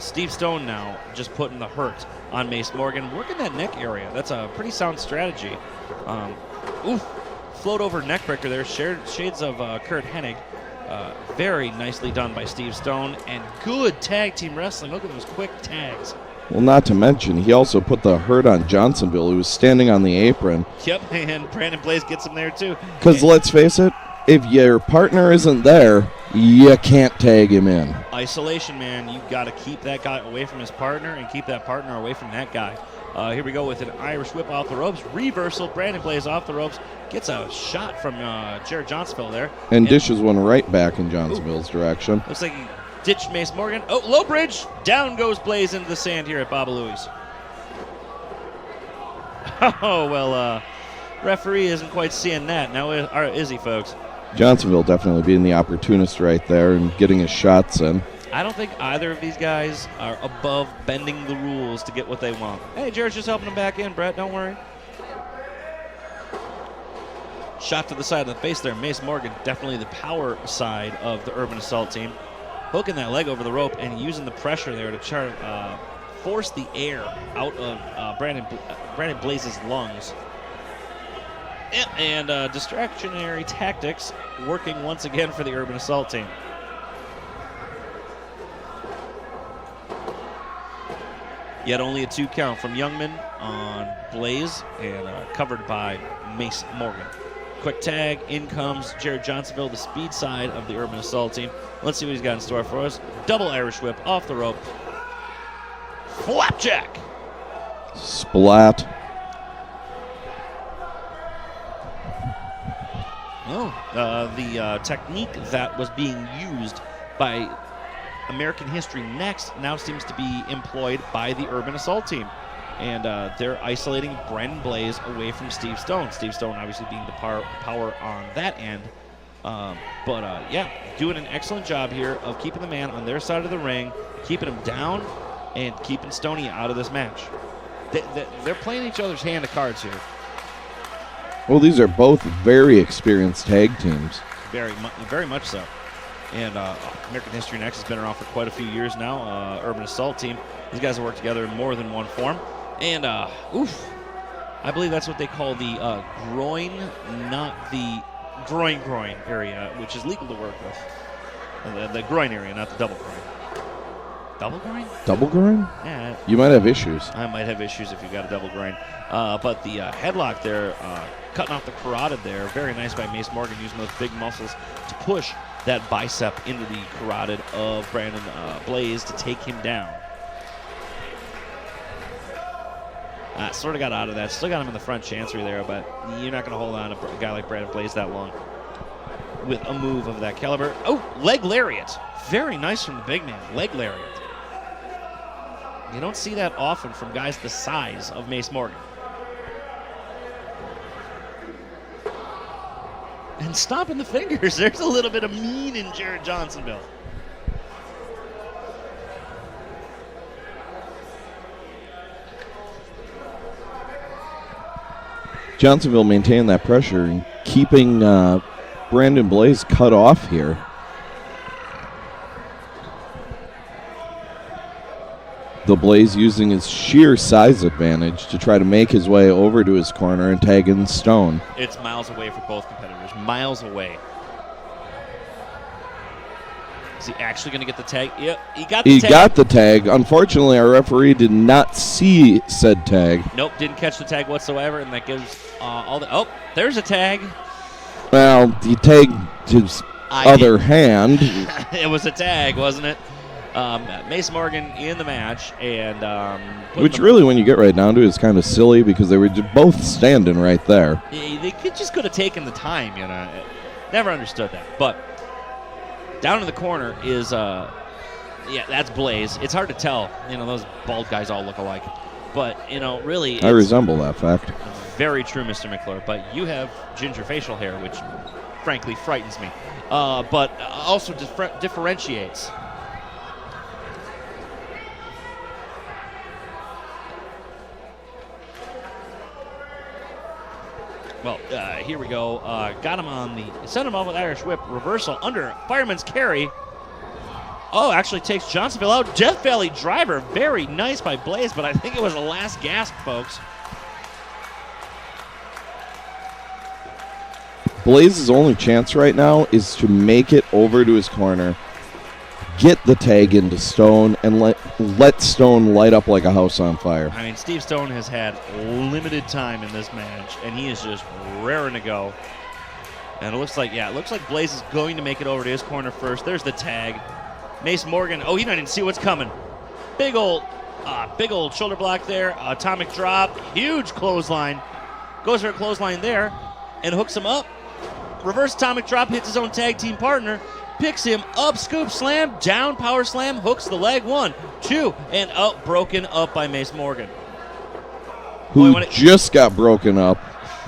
Steve Stone now just putting the hurt on Mace Morgan, working that neck area. That's a pretty sound strategy. Float over neck breaker there, shades of Kurt Hennig. Very nicely done by Steve Stone, and good tag team wrestling. Look at those quick tags. Well, not to mention, he also put the hurt on Johnsonville, who was standing on the apron. Yep, and Brandon Blaze gets him there too. Because let's face it, if your partner isn't there, you can't tag him in. Isolation, man. You've got to keep that guy away from his partner and keep that partner away from that guy. Here we go with an Irish whip off the ropes. Reversal. Brandon Blaze off the ropes. Gets a shot from Jared Johnsonville there. And dishes one right back in Johnsonville's direction. Looks like he ditched Mace Morgan. Oh, low bridge. Down goes Blaze into the sand here at Baba Louie's. Oh, well, referee isn't quite seeing that. Now is he, folks? Johnsonville definitely being the opportunist right there and getting his shots in. I don't think either of these guys are above bending the rules to get what they want. Hey, Jared's just helping him back in, Brett. Don't worry. Shot to the side of the face there. Mace Morgan, definitely the power side of the Urban Assault team. Hooking that leg over the rope and using the pressure there to try to force the air out of Brandon Blaze's lungs. And distractionary tactics working once again for the Urban Assault team. Yet only a 2 count from Youngman on Blaze and covered by Mace Morgan. Quick tag, in comes Jared Johnsonville, the speed side of the Urban Assault team. Let's see what he's got in store for us. Double Irish whip off the rope. Flapjack. Splat. The technique that was being used by American History Next now seems to be employed by the Urban Assault team. And they're isolating Brandon Blaze away from Steve Stone. Steve Stone obviously being the power on that end. Yeah, doing an excellent job here of keeping the man on their side of the ring, keeping him down, and keeping Stoney out of this match. They're playing each other's hand of cards here. Well, these are both very experienced tag teams. Very much so. And American History Next has been around for quite a few years now. Urban Assault team. These guys have worked together in more than one form. And, I believe that's what they call the groin, not the groin area, which is legal to work with. The groin area, not the double groin. Double groin? Double groin? Yeah. You might have issues. I might have issues if you've got a double groin. But the headlock there, cutting off the carotid there, very nice by Mace Morgan, using those big muscles to push that bicep into the carotid of Brandon Blaze to take him down. Sort of got out of that. Still got him in the front chancery there, but you're not going to hold on to a guy like Brandon Blaze that long with a move of that caliber. Oh, leg lariat. Very nice from the big man. Leg lariat. You don't see that often from guys the size of Mace Morgan. And stomping the fingers. There's a little bit of mean in Jared Johnsonville. Johnsonville maintaining that pressure and keeping Brandon Blaze cut off here. The Blaze using his sheer size advantage to try to make his way over to his corner and tag in Stone. It's miles away for both competitors. Miles away. Is he actually going to get the tag? Yep, he got the tag. He got the tag. Unfortunately, our referee did not see said tag. Nope, didn't catch the tag whatsoever, and that gives all the... Oh, there's a tag. Well, he tagged his other hand. It was a tag, wasn't it? Mace Morgan in the match, and which really, when you get right down to it, is kind of silly because they were just both standing right there. They could have taken the time, you know. Never understood that. But down in the corner is, that's Blaze. It's hard to tell. You know, those bald guys all look alike. But, you know, really, I resemble that fact. Very true, Mr. McClure. But you have ginger facial hair, which frankly frightens me. But also differentiates. Well, here we go. Got him on the... Sent him off with Irish whip. Reversal under fireman's carry. Oh, actually takes Johnsonville out. Death Valley driver. Very nice by Blaze, but I think it was the last gasp, folks. Blaze's only chance right now is to make it over to his corner, get the tag into Stone, and let Stone light up like a house on fire. I mean, Steve Stone has had limited time in this match, and he is just raring to go. And it looks like Blaze is going to make it over to his corner first. There's the tag. Mace Morgan, he didn't see what's coming. Big old shoulder block there. Atomic drop. Huge clothesline. Goes for a clothesline there and hooks him up. Reverse atomic drop, hits his own tag team partner. Picks him up, scoop slam, down power slam, hooks the leg. 1, 2, and up, broken up by Mace Morgan. Who just got broken up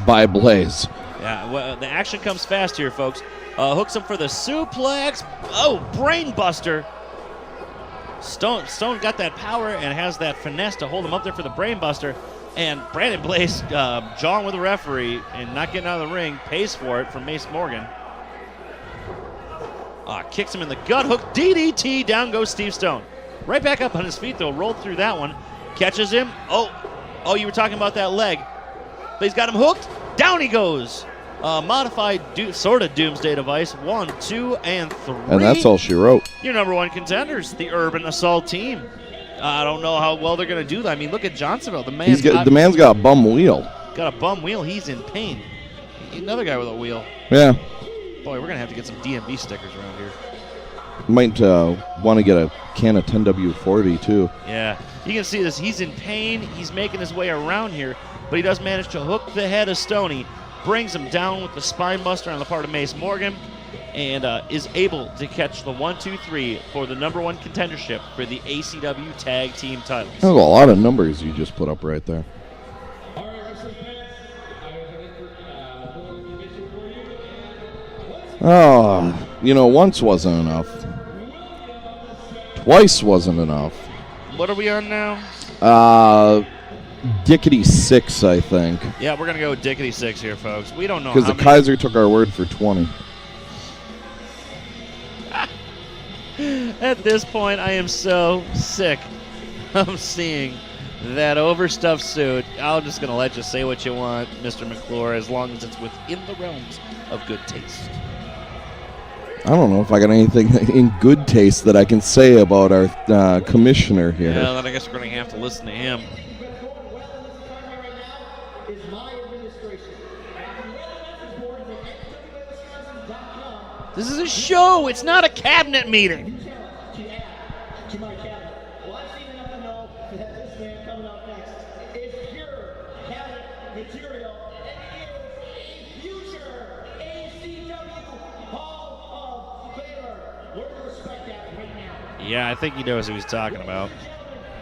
by Blaze. Yeah, well, the action comes fast here, folks. Hooks him for the suplex. Brain buster. Stone got that power and has that finesse to hold him up there for the brain buster. And Brandon Blaze jawing with the referee and not getting out of the ring, pays for it from Mace Morgan. Kicks him in the gut hook, DDT, down goes Steve Stone. Right back up on his feet though, rolled through that one. Catches him, you were talking about that leg. But he's got him hooked, down he goes. Modified sort of doomsday device, 1, 2, and 3. And that's all she wrote. Your number one contenders, the Urban Assault team. I don't know how well they're going to do that. I mean, look at Johnsonville. The man's got a bum wheel. Got a bum wheel. He's in pain. Another guy with a wheel. Yeah. Boy, we're going to have to get some DMV stickers around here. Might want to get a can of 10W40 too. Yeah. You can see this. He's in pain. He's making his way around here, but he does manage to hook the head of Stoney, brings him down with the spine buster on the part of Mace Morgan, and is able to catch the 1, 2, 3 for the number one contendership for the ACW Tag Team titles. There's a lot of numbers you just put up right there. Once wasn't enough. Twice wasn't enough. What are we on now? Dickety 6, I think. Yeah, we're going to go with Dickety 6 here, folks. We don't know because the Kaiser took our word for 20. At this point, I am so sick of seeing that overstuffed suit. I'm just going to let you say what you want, Mr. McClure, as long as it's within the realms of good taste. I don't know if I got anything in good taste that I can say about our commissioner here. Yeah, then I guess we're going to have to listen to him. This is a show. It's not a cabinet meeting. To my cabinet. Well, I've seen enough to know that this man coming up next is pure cabinet material, and he is a future ACW Hall of Famer. We're going to respect that right now. Yeah, I think he knows who he's talking about.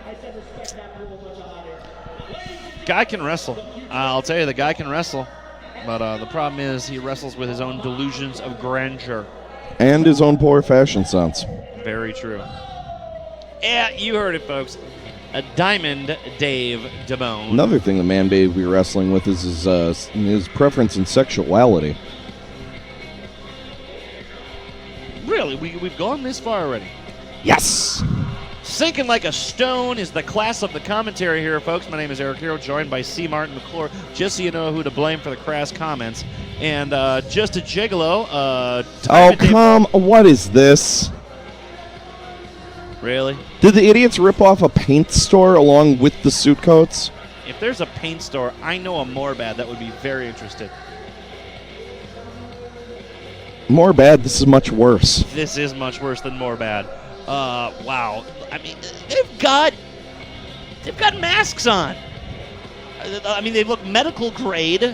I said respect that rule a bunch of hot air. Guy can wrestle. I'll tell you, the guy can wrestle. But the problem is he wrestles with his own delusions of grandeur. And his own poor fashion sense. Very true. Yeah, you heard it, folks. A Diamond Dave DeBone. Another thing the man may be wrestling with is his preference in sexuality. Really? We've gone this far already? Yes! Sinking like a stone is the class of the commentary here, folks. My name is Eric Heroux, joined by C. Martin McClure, just so you know who to blame for the crass comments. And just a gigolo. What is this? Really? Did the idiots rip off a paint store along with the suit coats? If there's a paint store, I know a Morbad that would be very interested. Morbad, this is much worse. This is much worse than Morbad. Wow. I mean, they've got masks on. I mean, they look medical grade.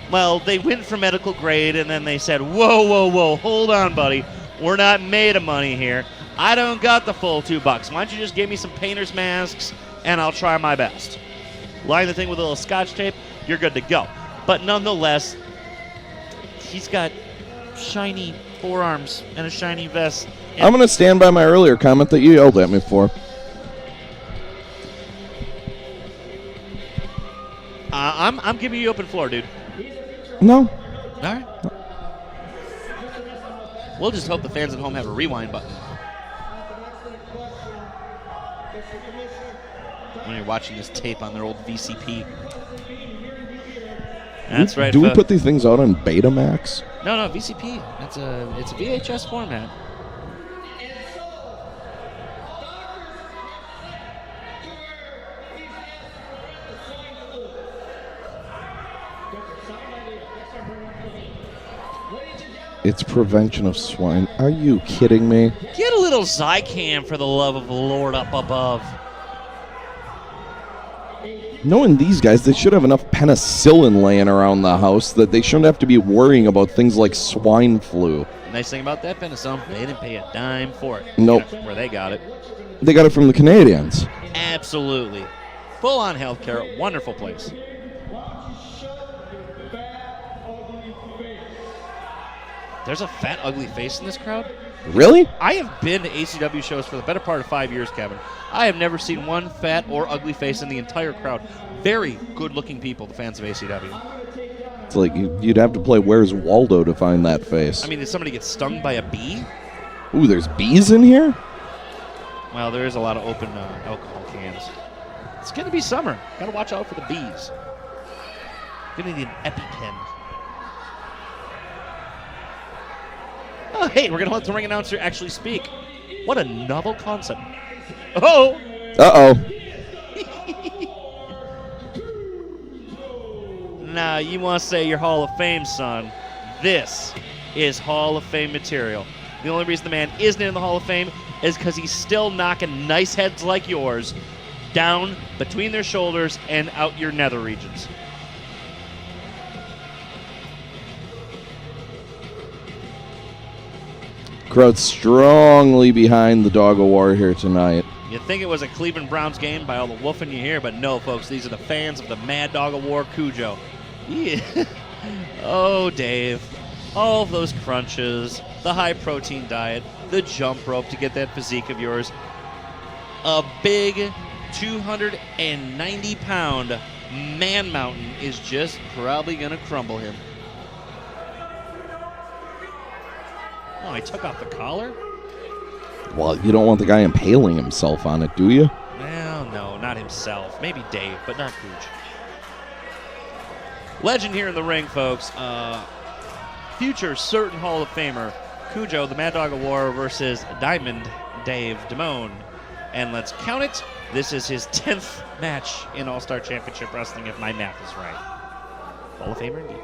Well, they went for medical grade, and then they said, whoa, hold on, buddy. We're not made of money here. I don't got the full $2. Why don't you just give me some painter's masks, and I'll try my best. Line the thing with a little scotch tape, you're good to go. But nonetheless, he's got shiny forearms and a shiny vest. I'm going to stand by my earlier comment that you yelled at me for. I'm giving you open floor, dude. No. All right. We'll just hope the fans at home have a rewind button when you're watching this tape on their old VCP. That's right. Do we put these things out on Betamax? No, VCP. It's a VHS format. It's prevention of swine. Are you kidding me? Get a little Zycam for the love of the Lord up above. Knowing these guys, they should have enough penicillin laying around the house that they shouldn't have to be worrying about things like swine flu. Nice thing about that penicillin, they didn't pay a dime for it. Nope. You know where they got it. They got it from the Canadians. Absolutely. Full-on healthcare, wonderful place. There's a fat, ugly face in this crowd? Really? I have been to ACW shows for the better part of 5 years, Kevin. I have never seen one fat or ugly face in the entire crowd. Very good-looking people, the fans of ACW. It's like you'd have to play Where's Waldo to find that face. I mean, did somebody get stung by a bee? Ooh, there's bees in here? Well, there is a lot of open alcohol cans. It's going to be summer. Got to watch out for the bees. Going to need an EpiPen. Oh, hey, we're going to let the ring announcer actually speak. What a novel concept. Oh! Uh-oh. Nah, you want to say you're Hall of Fame, son. This is Hall of Fame material. The only reason the man isn't in the Hall of Fame is because he's still knocking nice heads like yours down between their shoulders and out your nether regions. Crowd strongly behind the Dog of War here tonight. You'd think it was a Cleveland Browns game by all the woofing you hear, but no, folks. These are the fans of the Mad Dog of War, Cujo. Yeah. Oh, Dave. All of those crunches, the high-protein diet, the jump rope to get that physique of yours. A big 290-pound man mountain is just probably going to crumble him. Oh, he took off the collar? Well, you don't want the guy impaling himself on it, do you? Well, no, not himself. Maybe Dave, but not Cooch. Legend here in the ring, folks. Future certain Hall of Famer, Cujo, the Mad Dog of War, versus Diamond Dave Damone. And let's count it. This is his 10th match in All-Star Championship Wrestling, if my math is right. Hall of Famer indeed.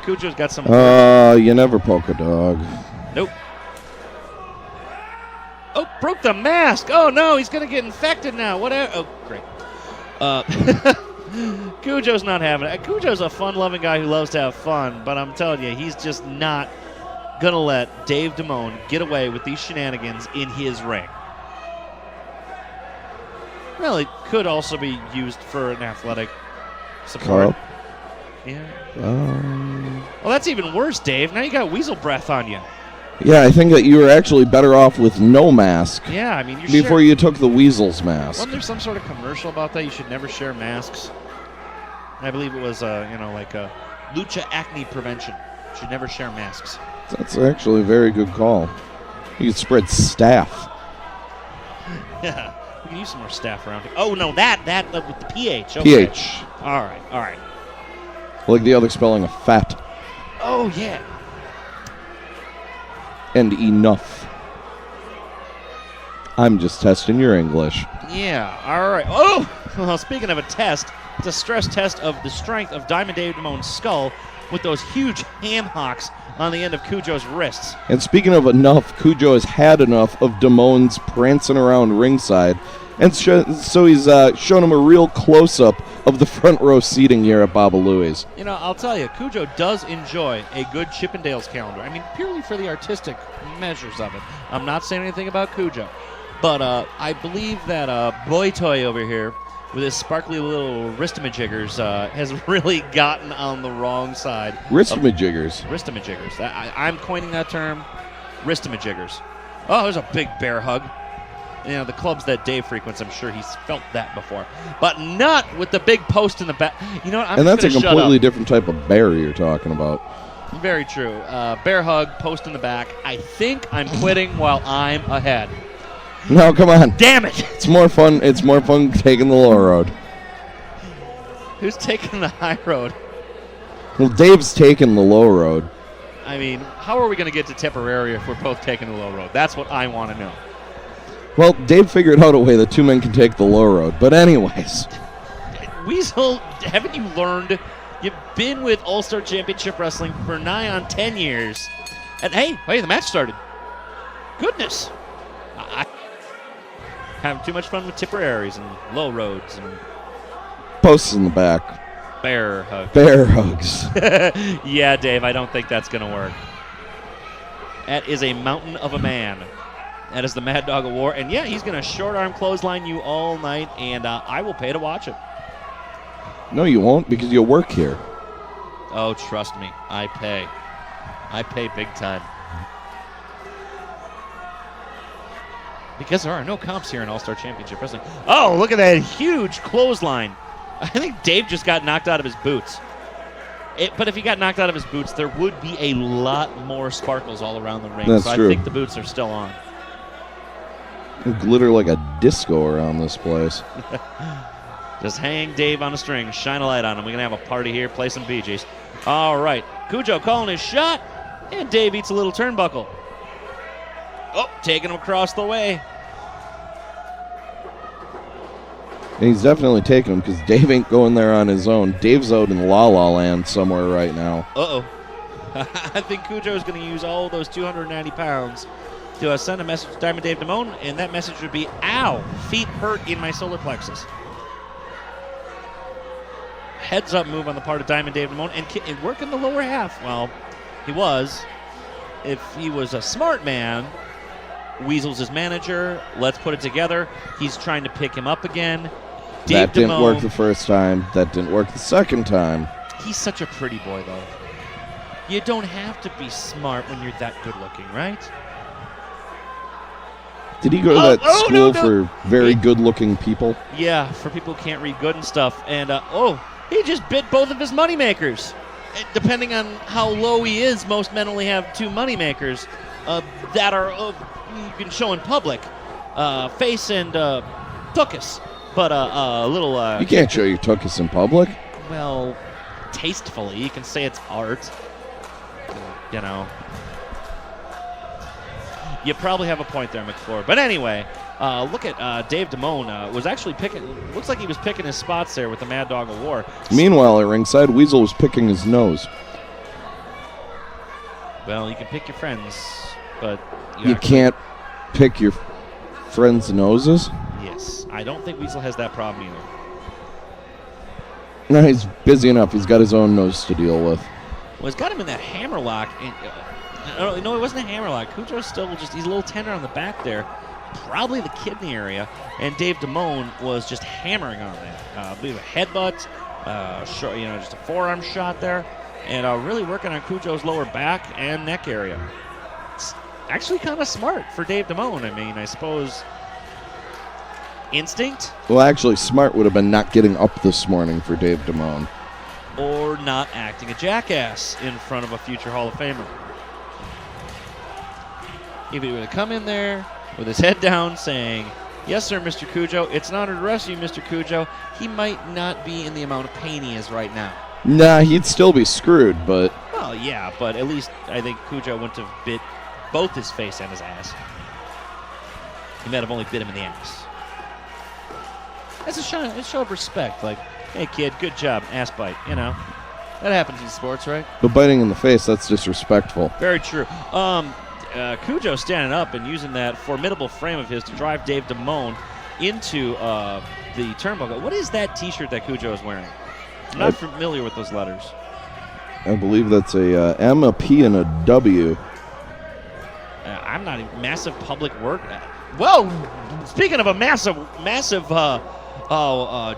Cujo's got some... you never poke a dog. Nope. Oh, broke the mask. Oh, no, he's going to get infected now. Whatever. Oh, great. Cujo's not having it. Cujo's a fun-loving guy who loves to have fun, but I'm telling you, he's just not going to let Dave Damone get away with these shenanigans in his ring. Well, it could also be used for an athletic support. Carl? Yeah. Well, that's even worse, Dave. Now you got weasel breath on you. Yeah, I think that you were actually better off with no mask. Yeah, I mean, you before you took the weasel's mask. Wasn't there some sort of commercial about that? You should never share masks. I believe it was, like lucha acne prevention. You should never share masks. That's actually a very good call. You could spread staph. Yeah, we can use some more staph around here. Oh no, that with the pH. Okay. pH. All right. Like the other spelling of fat. Oh yeah. And enough. I'm just testing your English. Yeah, all right. Oh, well, speaking of a test, it's a stress test of the strength of Diamond Dave Damone's skull with those huge ham hocks on the end of Cujo's wrists. And speaking of enough, Cujo has had enough of Damone's prancing around ringside. And so he's shown him a real close-up of the front row seating here at Baba Louie's. You know, I'll tell you, Cujo does enjoy a good Chippendales calendar. I mean, purely for the artistic measures of it. I'm not saying anything about Cujo. But I believe that Boy Toy over here, with his sparkly little wristamajiggers, has really gotten on the wrong side. Wristamajiggers? Wristamajiggers. I'm coining that term. Wristamajiggers. Oh, there's a big bear hug. You know, the clubs that Dave frequents, I'm sure he's felt that before. But not with the big post in the back. You know what? I'm and that's a shut completely up. different type of bear you're talking about. Very true. Bear hug, post in the back. I think I'm quitting while I'm ahead. No, come on. Damn it! It's more fun. It's more fun taking the low road. Who's taking the high road? Well, Dave's taking the low road. I mean, how are we going to get to Tipperary if we're both taking the low road? That's what I want to know. Well, Dave figured out a way that two men can take the low road. But anyways. Weasel, haven't you learned? You've been with All-Star Championship Wrestling for nigh on 10 years. And hey, the match started. Goodness. I have too much fun with Tipperaries and low roads and Posts in the back. bear hugs. Bear hugs. Yeah, Dave, I don't think that's going to work. That is a mountain of a man. That is the Mad Dog of War. And yeah, he's going to short arm clothesline you all night, and I will pay to watch it. No, you won't, because you work here. Oh, trust me, I pay. I pay big time. Because there are no comps here in All-Star Championship Wrestling. Oh, look at that huge clothesline. I think Dave just got knocked out of his boots. But if he got knocked out of his boots, there would be a lot more sparkles all around the ring. That's so true. I think the boots are still on. It glitter like a disco around this place. Just hang Dave on a string, shine a light on him. We're going to have a party here, play some Bee Gees. All right, Cujo calling his shot, and Dave eats a little turnbuckle. Oh, taking him across the way. And he's definitely taking him because Dave ain't going there on his own. Dave's out in La La Land somewhere right now. Uh-oh. I think Cujo's going to use all those 290 pounds to send a message to Diamond Dave Damone, and that message would be, ow, feet hurt in my solar plexus. Heads up move on the part of Diamond Dave Damone, and working the lower half. Well, he was. If he was a smart man, Weasel's his manager. Let's put it together. He's trying to pick him up again. Dave That didn't Damone, work the first time. That didn't work the second time. He's such a pretty boy, though. You don't have to be smart when you're that good looking, right? Did he go to that school no. for very good-looking people? Yeah, for people who can't read good and stuff. And, he just bit both of his moneymakers. Depending on how low he is, most men only have two moneymakers that are you can show in public. Face and tuchus. But a little... You can't show your tuchus in public. Well, tastefully. You can say it's art. You know. You probably have a point there, McClure. But anyway, look at Dave Damone. Was actually picking... Looks like he was picking his spots there with the Mad Dog of War. Meanwhile, at ringside, Weasel was picking his nose. Well, you can pick your friends, but... You can't pick your friends' noses? Yes. I don't think Weasel has that problem either. No, he's busy enough. He's got his own nose to deal with. Well, he's got him in that hammerlock. No, it wasn't a hammerlock. Cujo's still he's a little tender on the back there. Probably the kidney area. And Dave Damone was just hammering on that. I believe a headbutt, just a forearm shot there. And really working on Cujo's lower back and neck area. It's actually kind of smart for Dave Damone. I mean, I suppose instinct? Well, actually, smart would have been not getting up this morning for Dave Damone. Or not acting a jackass in front of a future Hall of Famer. If he would have come in there with his head down saying, yes, sir, Mr. Cujo, it's an honor to wrestle you, Mr. Cujo, he might not be in the amount of pain he is right now. Nah, he'd still be screwed, but... Well, yeah, but at least I think Cujo wouldn't have bit both his face and his ass. He might have only bit him in the ass. That's a show of respect. Like, hey, kid, good job, ass bite, you know. That happens in sports, right? But biting in the face, that's disrespectful. Very true. Cujo standing up and using that formidable frame of his to drive Dave Damone into the turnbuckle. What is that T-shirt that Cujo is wearing? I'm not familiar with those letters. I believe that's a M, a P, and a W. I'm not even massive public work. Whoa! Speaking of a massive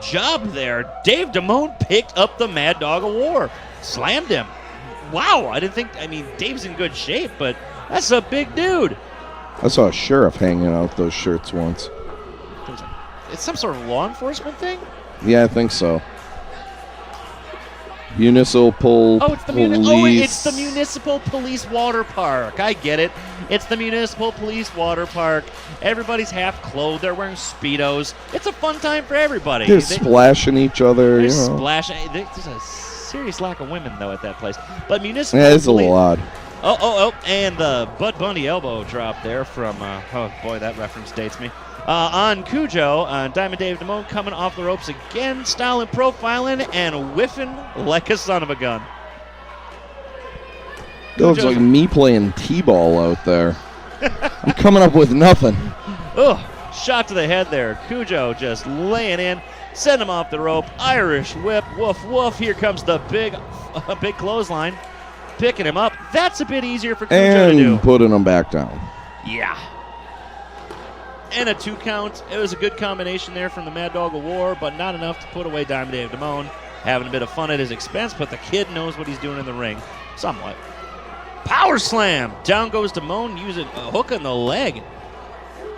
job there, Dave Damone picked up the Mad Dog of War, slammed him. Wow! Dave's in good shape, but that's a big dude. I saw a sheriff hanging out those shirts once. It's some sort of law enforcement thing? Yeah, I think so. Municipal it's the police. it's the Municipal Police Water Park. I get it. It's the Municipal Police Water Park. Everybody's half clothed. They're wearing Speedos. It's a fun time for everybody. They're splashing each other. They're You know. splashing. There's a serious lack of women, though, at that place. But Municipal Yeah, it's a Police. little odd. And the Bud Bundy elbow drop there from, oh boy, that reference dates me. On Cujo, Diamond Dave Damone coming off the ropes again, styling, profiling, and whiffing like a son of a gun. It looks like me playing T-ball out there. I'm coming up with nothing. Ugh, shot to the head there. Cujo just laying in, send him off the rope. Irish whip, woof, woof. Here comes the big clothesline. Picking him up. That's a bit easier for Cujo to do. And putting him back down. Yeah. And a 2 count. It was a good combination there from the Mad Dog of War, but not enough to put away Diamond Dave Damone. Having a bit of fun at his expense, but the kid knows what he's doing in the ring. Somewhat. Power slam. Down goes Damone, using a hook on the leg.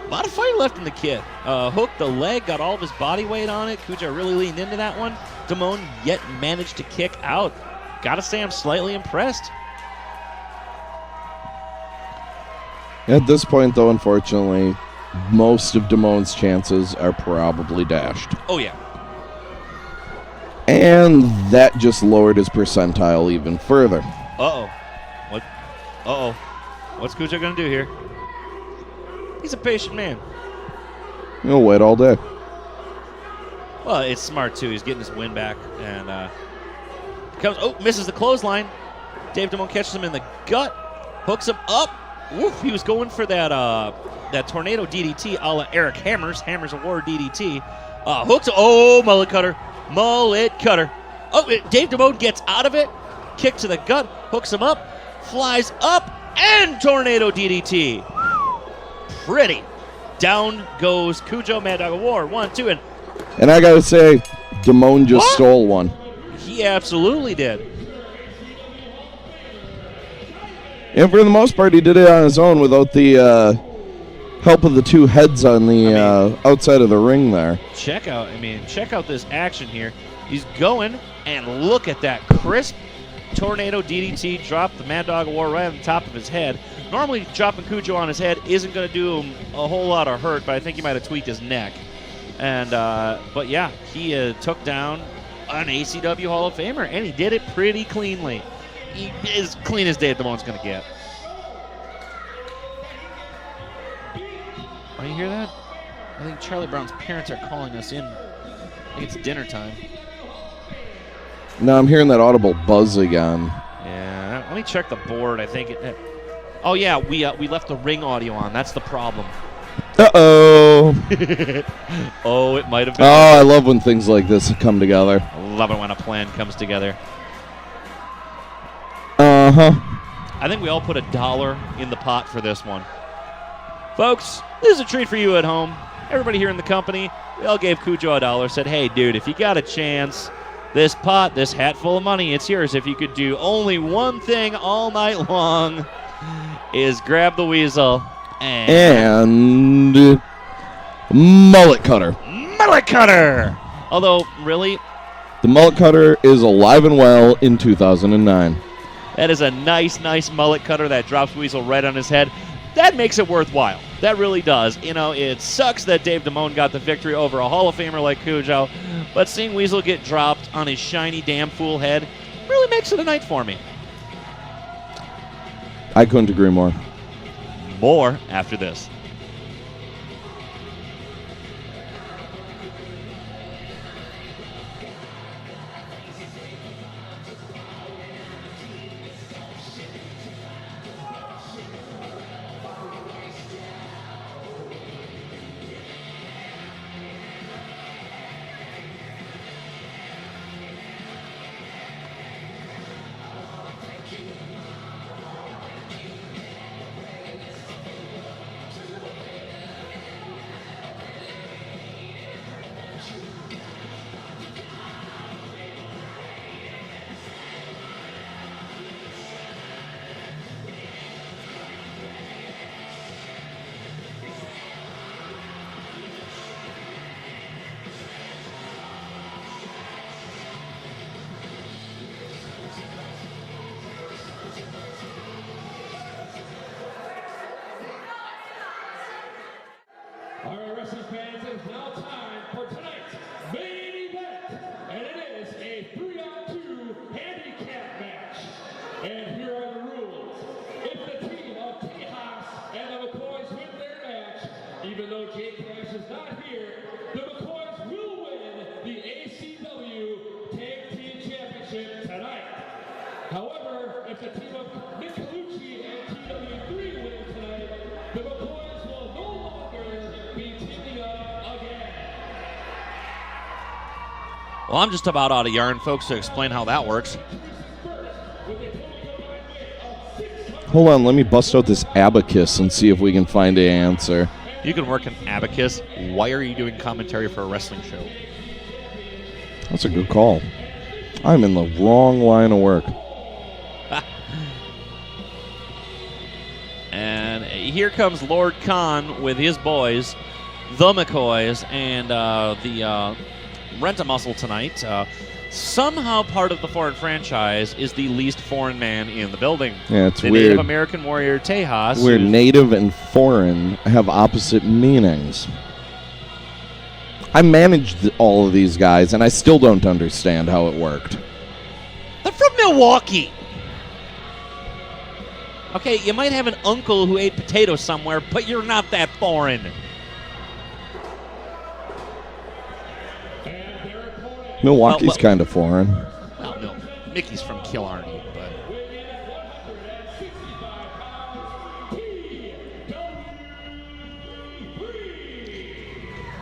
A lot of fight left in the kid. Hooked the leg, got all of his body weight on it. Cujo really leaned into that one. Damone yet managed to kick out. Gotta say I'm slightly impressed. At this point, though, unfortunately, most of Damone's chances are probably dashed. Oh, yeah. And that just lowered his percentile even further. Uh-oh. What? Uh-oh. What's Cujo gonna do here? He's a patient man. He'll wait all day. Well, it's smart, too. He's getting his win back. And, misses the clothesline. Dave Damone catches him in the gut. Hooks him up. Woof, he was going for that tornado DDT a la Eric Hammers Award DDT. Hooks, Mullet Kutter. Mullet Kutter. Dave Damone gets out of it. Kick to the gut. Hooks him up. Flies up. And tornado DDT. Pretty. Down goes Cujo, Mad Dog of War. 1, 2, and I gotta say, Damone just stole one. He absolutely did. And for the most part, he did it on his own without the help of the 2 heads on the outside of the ring there. Check out this action here. He's going, and look at that crisp tornado DDT drop the Mad Dog of War right on the top of his head. Normally, dropping Cujo on his head isn't going to do him a whole lot of hurt, but I think he might have tweaked his neck. And but yeah, he took down an ACW Hall of Famer, and he did it pretty cleanly. As clean as Dave Damone's going to get. Oh, you hear that? I think Charlie Brown's parents are calling us in. I think it's dinner time. No, I'm hearing that audible buzz again. Yeah, let me check the board. I think oh yeah, we left the ring audio on. That's the problem. Uh-oh. Oh, it might have been. Oh, I love when things like this come together. I love it when a plan comes together. Uh-huh. I think we all put $1 in the pot for this one. Folks, this is a treat for you at home. Everybody here in the company, we all gave Cujo $1, said, hey, dude, if you got a chance, this pot, this hat full of money, it's yours. If you could do only one thing all night long is grab the weasel and Mullet Kutter. Mullet Kutter! Although, really, the Mullet Kutter is alive and well in 2009. that is a nice Mullet Kutter that drops Weasel right on his head. That makes it worthwhile. That really does. You know, it sucks that Dave Damone got the victory over a Hall of Famer like Cujo, but seeing Weasel get dropped on his shiny damn fool head really makes it a night for me. I couldn't agree more. More after this. is now time for tonight's main event, and it is a 3-on-2 handicap match. And here are the rules. If the team of Tejas and the McCoys win their match, even though Jay Cash is not here, the McCoys will win the ACW Tag Team Championship tonight. However, if the team of Mick Colluci and TW3 win tonight, the McCoys will no longer be teaming up again. Well, I'm just about out of yarn, folks, to explain how that works. Hold on, let me bust out this abacus and see if we can find an answer. You can work an abacus. Why are you doing commentary for a wrestling show? That's a good call. I'm in the wrong line of work. And here comes Lord Khan with his boys, the McCoys, and the Rent-A-Muscle tonight. Somehow part of the foreign franchise is the least foreign man in the building. Yeah, it's the weird. Native American warrior Tejas. Where native and foreign have opposite meanings. I managed all of these guys, and I still don't understand how it worked. They're from Milwaukee. Okay, you might have an uncle who ate potatoes somewhere, but you're not that foreign. Milwaukee's kind of foreign. Well, no, Mickey's from Killarney, but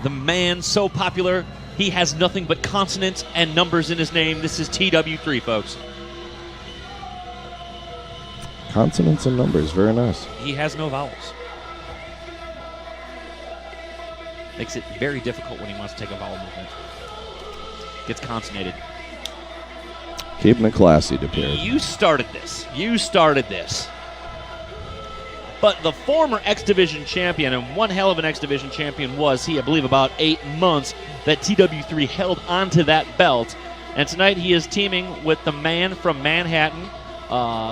the man so popular, he has nothing but consonants and numbers in his name. This is TW3, folks. Consonants and numbers, very nice. He has no vowels. Makes it very difficult when he wants to take a vowel movement. Gets consonnated. Keeping it classy, Pere. You started this. You started this. But the former X Division champion, and one hell of an X Division champion was he, I believe, about 8 months that TW3 held onto that belt. And tonight he is teaming with the man from Manhattan,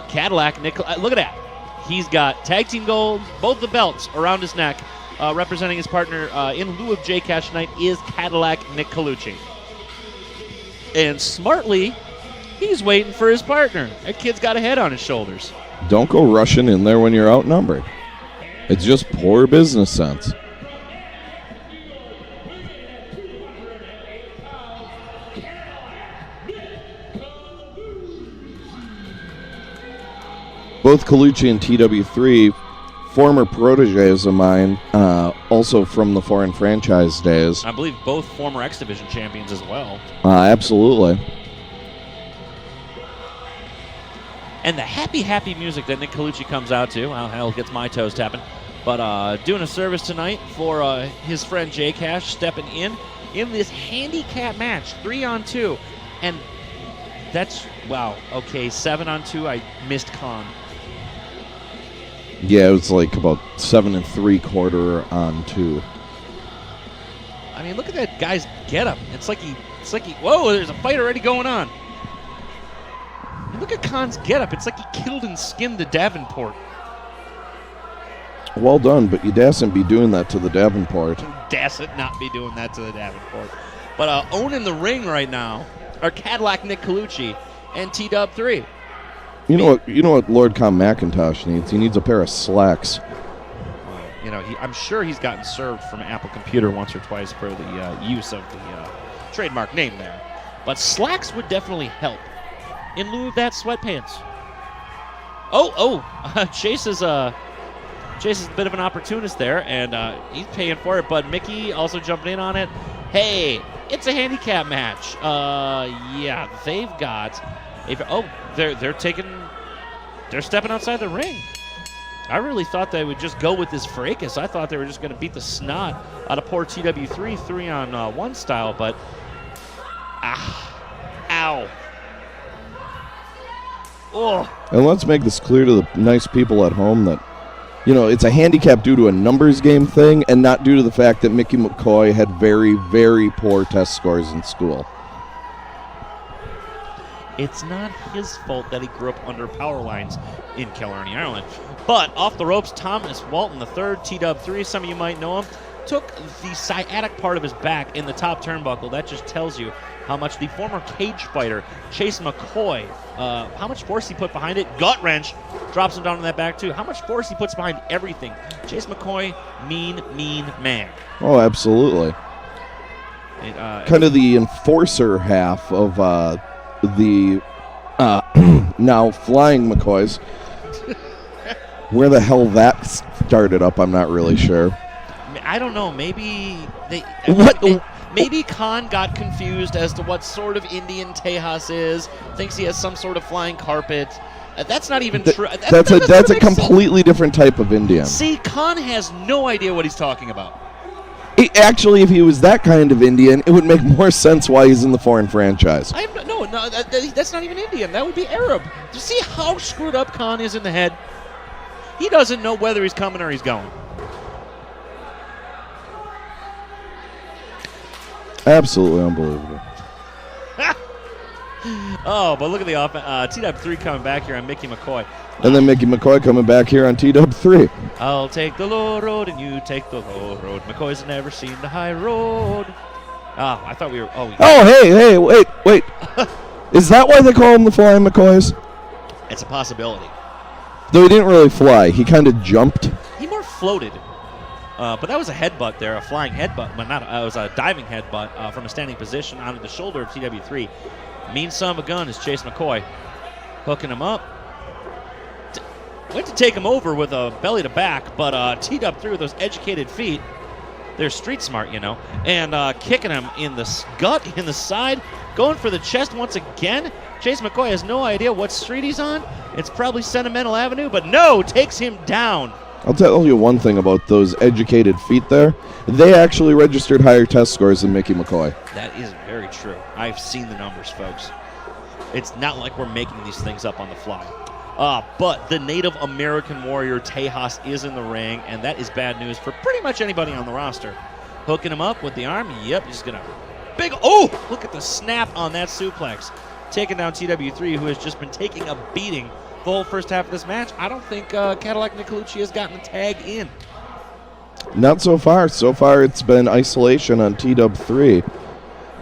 Cadillac. Look at that. He's got tag team gold, both the belts around his neck. Representing his partner in lieu of J Cash tonight is Cadillac Nick Colluci. And smartly, he's waiting for his partner. That kid's got a head on his shoulders. Don't go rushing in there when you're outnumbered. It's just poor business sense. Both Colluci and TW3, former proteges of mine, also from the foreign franchise days. I believe both former X Division champions as well. Absolutely. And the happy, happy music that Nick Colluci comes out to, well, hell, gets my toes tapping. But doing a service tonight for his friend J Cash, stepping in this handicap match, 3-on-2. And that's, wow, okay, 7-on-2, I missed Con. Yeah, it was like about 7 3/4 on 2. I mean, look at that guy's getup. It's like he, whoa, there's a fight already going on. And look at Khan's getup. It's like he killed and skinned the Davenport. Well done, but you dasn't be doing that to the Davenport. Dasn't not be doing that to the Davenport. But owning the ring right now are Cadillac Nick Colluci and TW3. You know what Lord Con McIntosh needs? He needs a pair of slacks. You know, I'm sure he's gotten served from Apple Computer once or twice for the use of the trademark name there. But slacks would definitely help in lieu of that sweatpants. Chase is a bit of an opportunist there, and he's paying for it. But Mickey also jumping in on it. Hey, it's a handicap match. Yeah, they've got. They're stepping outside the ring. I really thought they would just go with this fracas. I thought they were just going to beat the snot out of poor TW3 3-on-1 style, but ow. Oh. And let's make this clear to the nice people at home that, it's a handicap due to a numbers game thing and not due to the fact that Mickey McCoy had very, very poor test scores in school. It's not his fault that he grew up under power lines in Killarney, Ireland. But off the ropes, Thomas Walton III, TW3, some of you might know him. took the sciatic part of his back in the top turnbuckle. That just tells you how much the former cage fighter, Chase McCoy, how much force he put behind it. Gut wrench, drops him down on that back too. How much force he puts behind everything. Chase McCoy, mean man. Oh, absolutely. Kind of the enforcer half of the now flying McCoys. Where the hell that started up, I'm not really sure. I don't know. Maybe maybe Khan got confused as to what sort of Indian Tejas is. Thinks he has some sort of flying carpet. That's not even true. That's a completely different type of Indian. See, Khan has no idea what he's talking about. Actually, if he was that kind of Indian, it would make more sense why he's in the foreign franchise. No, that's not even Indian. That would be Arab. Do you see how screwed up Khan is in the head? He doesn't know whether he's coming or he's going. Absolutely unbelievable. Oh, but look at the offense. TW3 coming back here on Mickey McCoy. And then Mickey McCoy coming back here on TW3. I'll take the low road and you take the low road. McCoy's never seen the high road. Oh, I thought we were... hey, wait. Is that why they call him the Flying McCoys? It's a possibility. Though he didn't really fly. He kind of jumped. He more floated. But that was a headbutt there, a flying headbutt. But it was a diving headbutt from a standing position onto the shoulder of TW3. Mean son of a gun is Chase McCoy. Hooking him up. Went to take him over with a belly to back, but TW3 with those educated feet. They're street smart, you know. And kicking him in the gut, in the side. Going for the chest once again. Chase McCoy has no idea what street he's on. It's probably Sentimental Avenue, but no, takes him down. I'll tell you one thing about those educated feet there. They actually registered higher test scores than Mickey McCoy. That is very true. I've seen the numbers, folks. It's not like we're making these things up on the fly. But the Native American warrior Tejas is in the ring, and that is bad news for pretty much anybody on the roster. Hooking him up with the arm. Yep, he's going to... Oh, look at the snap on that suplex. Taking down TW3, who has just been taking a beating the whole first half of this match. I don't think Cadillac Colluci has gotten the tag in. Not so far. So far, it's been isolation on TW3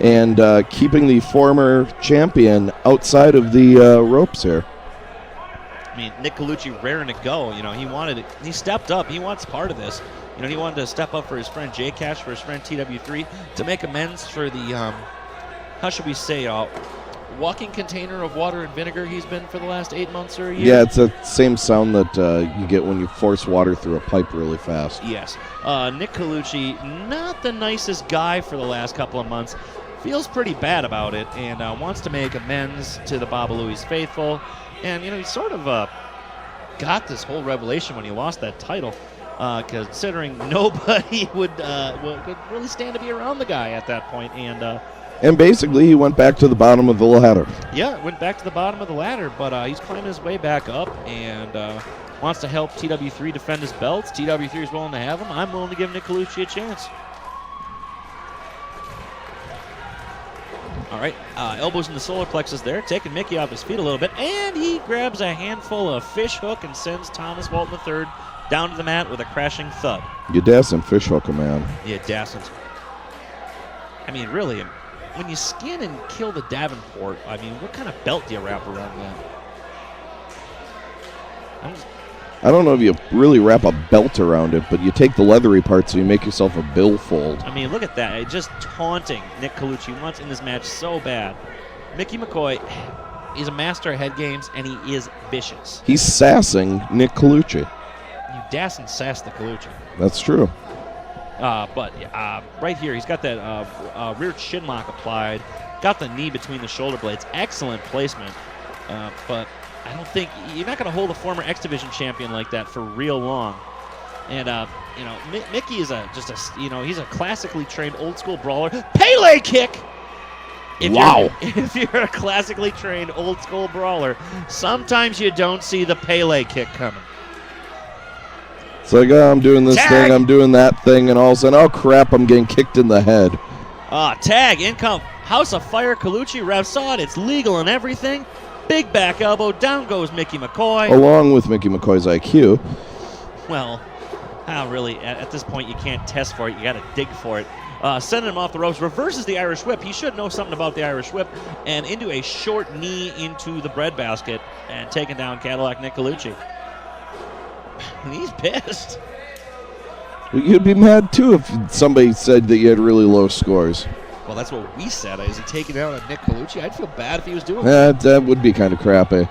and keeping the former champion outside of the ropes here. I mean, Nick Colluci raring to go. You know, he wanted it. He stepped up. He wants part of this. You know, he wanted to step up for his friend J Cash, for his friend TW3, to make amends for the, how should we say, walking container of water and vinegar he's been for the last 8 months or a year. Yeah, it's the same sound that you get when you force water through a pipe really fast. Yes. Nick Colluci, not the nicest guy for the last couple of months. Feels pretty bad about it and wants to make amends to the Baba Louie's faithful. And, you know, he sort of got this whole revelation when he lost that title, considering nobody would really stand to be around the guy at that point. And basically, he went back to the bottom of the ladder. Yeah, went back to the bottom of the ladder, but he's climbing his way back up and wants to help TW3 defend his belts. TW3 is willing to have him. I'm willing to give Nick Colluci a chance. All right, elbows in the solar plexus there, taking Mickey off his feet a little bit, and he grabs a handful of fish hook and sends Thomas Walton III down to the mat with a crashing thud. You dassn't fish hook him, man. Yeah, dassn't. I mean, really, when you skin and kill the Davenport, I mean, what kind of belt do you wrap around that? I don't know if you really wrap a belt around it, but you take the leathery parts so you make yourself a billfold. I mean, look at that. Just taunting Nick Colluci once in this match so bad. Mickey McCoy is a master of head games, and he is vicious. He's sassing Nick Colluci. You dass and sass the Colluci. That's true. But right here, he's got that rear chin lock applied. Got the knee between the shoulder blades. Excellent placement. But I don't think you're not going to hold a former X Division champion like that for real long. And you know, Mickey is he's a classically trained old school brawler. Pele kick. If you're a classically trained old school brawler, sometimes you don't see the Pele kick coming. It's like, oh, I'm doing this thing, I'm doing that thing, and all of a sudden, oh crap, I'm getting kicked in the head. Tag, income, House of Fire, Colluci, ref saw it, it's legal and everything. Big back elbow, down goes Mickey McCoy. Along with Mickey McCoy's IQ. Well, Really, at this point, you can't test for it. You got to dig for it. Sending him off the ropes, reverses the Irish whip. He should know something about the Irish whip, and into a short knee into the breadbasket, and taking down Cadillac Nick Colluci. He's pissed. Well, you'd be mad too if somebody said that you had really low scores. Well, that's what we said. Is he taking out on Nick Colluci? I'd feel bad if he was doing that. That would be kind of crappy.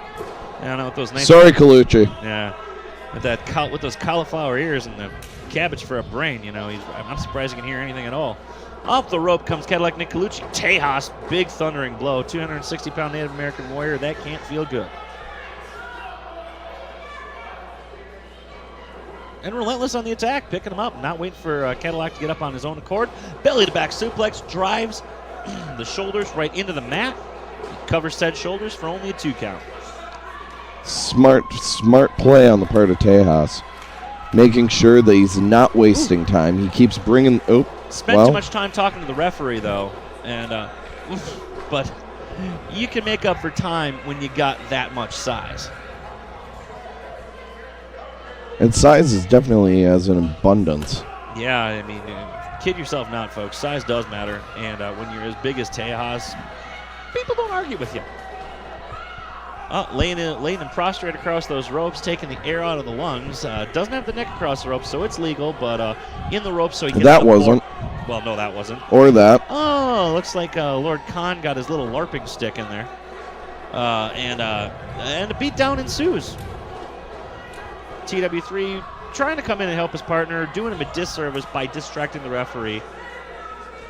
I don't know what those nice. Sorry, Colluci. Yeah, with those cauliflower ears and the cabbage for a brain. I'm not surprised you can hear anything at all. Off the rope comes Cadillac Nick Colluci. Tejas, big thundering blow. 260-pound Native American warrior. That can't feel good. And relentless on the attack, picking him up, not waiting for Cadillac to get up on his own accord. Belly to back suplex, drives the shoulders right into the mat. Covers said shoulders for only a 2 count. Smart play on the part of Tejas. Making sure that he's not wasting time. He keeps bringing... too much time talking to the referee, though. And but you can make up for time when you got that much size. And size is definitely has an abundance. Yeah, I mean, kid yourself not, folks. Size does matter. And when you're as big as Tejas, people don't argue with you. Laying him prostrate across those ropes, taking the air out of the lungs. Doesn't have the neck across the ropes, so it's legal, but in the ropes so he gets that wasn't. Well, no, that wasn't. Or that. Oh, looks like Lord Khan got his little LARPing stick in there. And a beatdown ensues. TW3 trying to come in and help his partner, doing him a disservice by distracting the referee.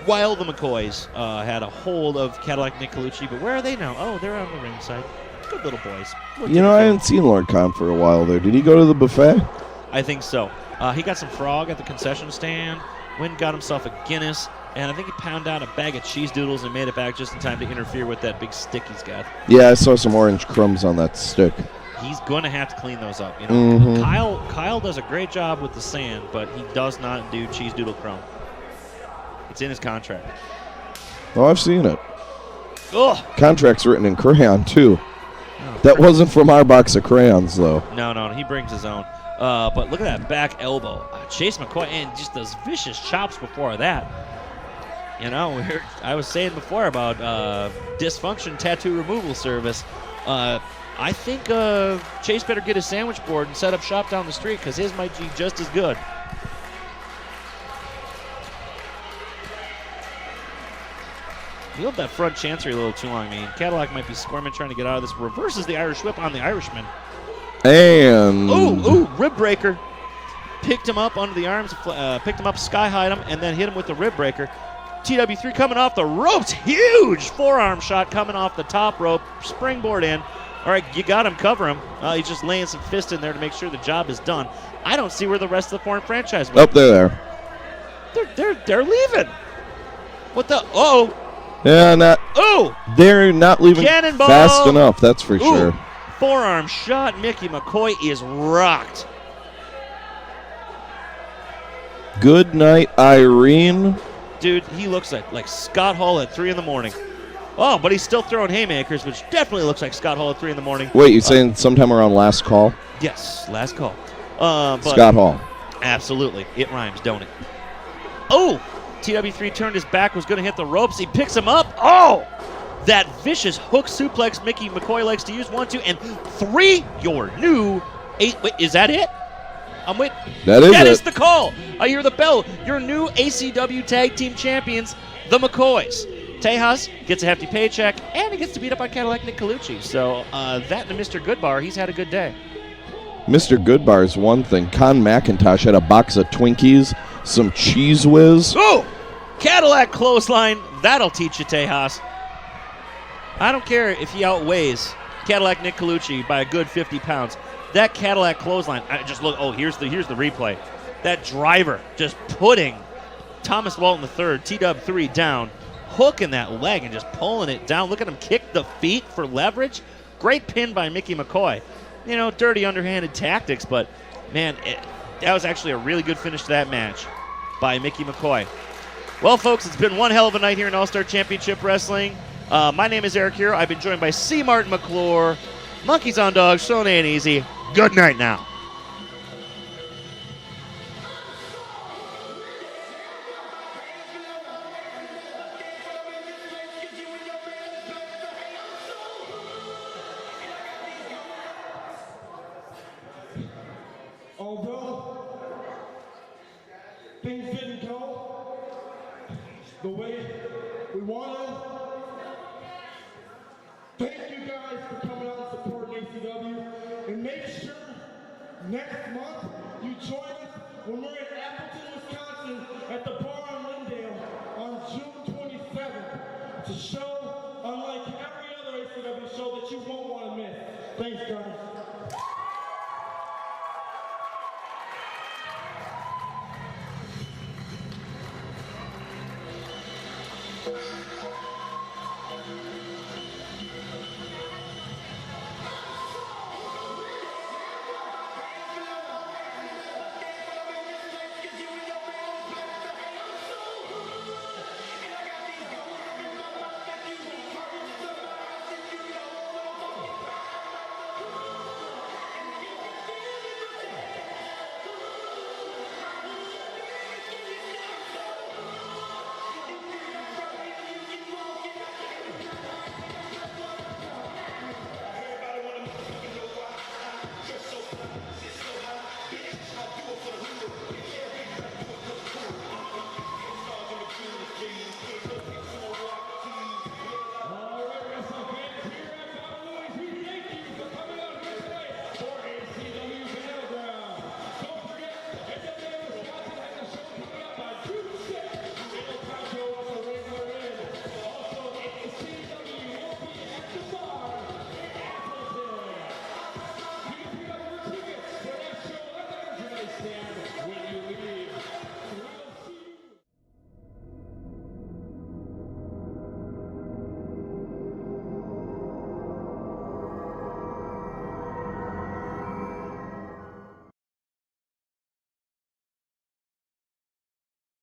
While the McCoys had a hold of Cadillac Nick Colluci, but where are they now? Oh, they're on the ringside. Good little boys. I hadn't seen Lord Khan for a while there. Did he go to the buffet? I think so. He got some frog at the concession stand. Went and got himself a Guinness, and I think he pounded out a bag of cheese doodles and made it back just in time to interfere with that big stick he's got. Yeah, I saw some orange crumbs on that stick. He's going to have to clean those up. Kyle does a great job with the sand, but he does not do cheese doodle crumb. It's in his contract. Oh, I've seen it. Ugh. Contract's written in crayon, too. Oh, that wasn't from our box of crayons, though. No, he brings his own. But look at that back elbow. Chase McCoy, and just those vicious chops before that. I was saying before about Dysfunction tattoo removal service. I think Chase better get his sandwich board and set up shop down the street because his might be just as good. He held that front chancery a little too long. I mean, Cadillac might be squirming trying to get out of this. Reverses the Irish whip on the Irishman. And... Ooh, rib breaker. Picked him up under the arms, picked him up, sky-high'd him, and then hit him with the rib breaker. TW3 coming off the ropes. Huge forearm shot coming off the top rope. Springboard in. All right, you got him, cover him. He's just laying some fist in there to make sure the job is done. I don't see where the rest of the foreign franchise went. Up there. They're leaving. What the? Oh. Yeah, not. Oh. They're not leaving Cannonball. fast enough. That's for sure. Forearm shot. Mickey McCoy is rocked. Good night, Irene. Dude, he looks like Scott Hall at 3 in the morning. Oh, but he's still throwing haymakers, which definitely looks like Scott Hall at 3 in the morning. Wait, you saying sometime around last call? Yes, last call. Scott Hall. Absolutely. It rhymes, don't it? Oh! TW3 turned his back, was going to hit the ropes. He picks him up. Oh! That vicious hook suplex Mickey McCoy likes to use. 1, 2, and 3. Your new 8. Wait, is that it? I'm with. That is the call. I hear the bell. Your new ACW Tag Team Champions, the McCoys. Tejas gets a hefty paycheck, and he gets to beat up on Cadillac Nick Colluci. So that and Mr. Goodbar, he's had a good day. Mr. Goodbar is one thing. McIntosh had a box of Twinkies, some Cheese Whiz. Oh! Cadillac clothesline. That'll teach you, Tejas. I don't care if he outweighs Cadillac Nick Colluci by a good 50 pounds. That Cadillac clothesline, I just look, here's the replay. That driver just putting Thomas Walton III, TW3 down, hooking that leg and just pulling it down. Look at him kick the feet for leverage. Great pin by Mickey McCoy. Dirty underhanded tactics, but man, that was actually a really good finish to that match by Mickey McCoy. Well, folks, it's been one hell of a night here in All-Star Championship Wrestling. My name is Eric Heroux. I've been joined by C. Martin McClure, Monkeys on Dogs, so ain't easy. Good night now. the way we want to. Thank you guys for coming out and supporting ACW. And make sure next month you join us when we're in Appleton, Wisconsin at the bar on Lindale on June 27th. It's a show unlike every other ACW show that you won't want to miss. Thanks, guys.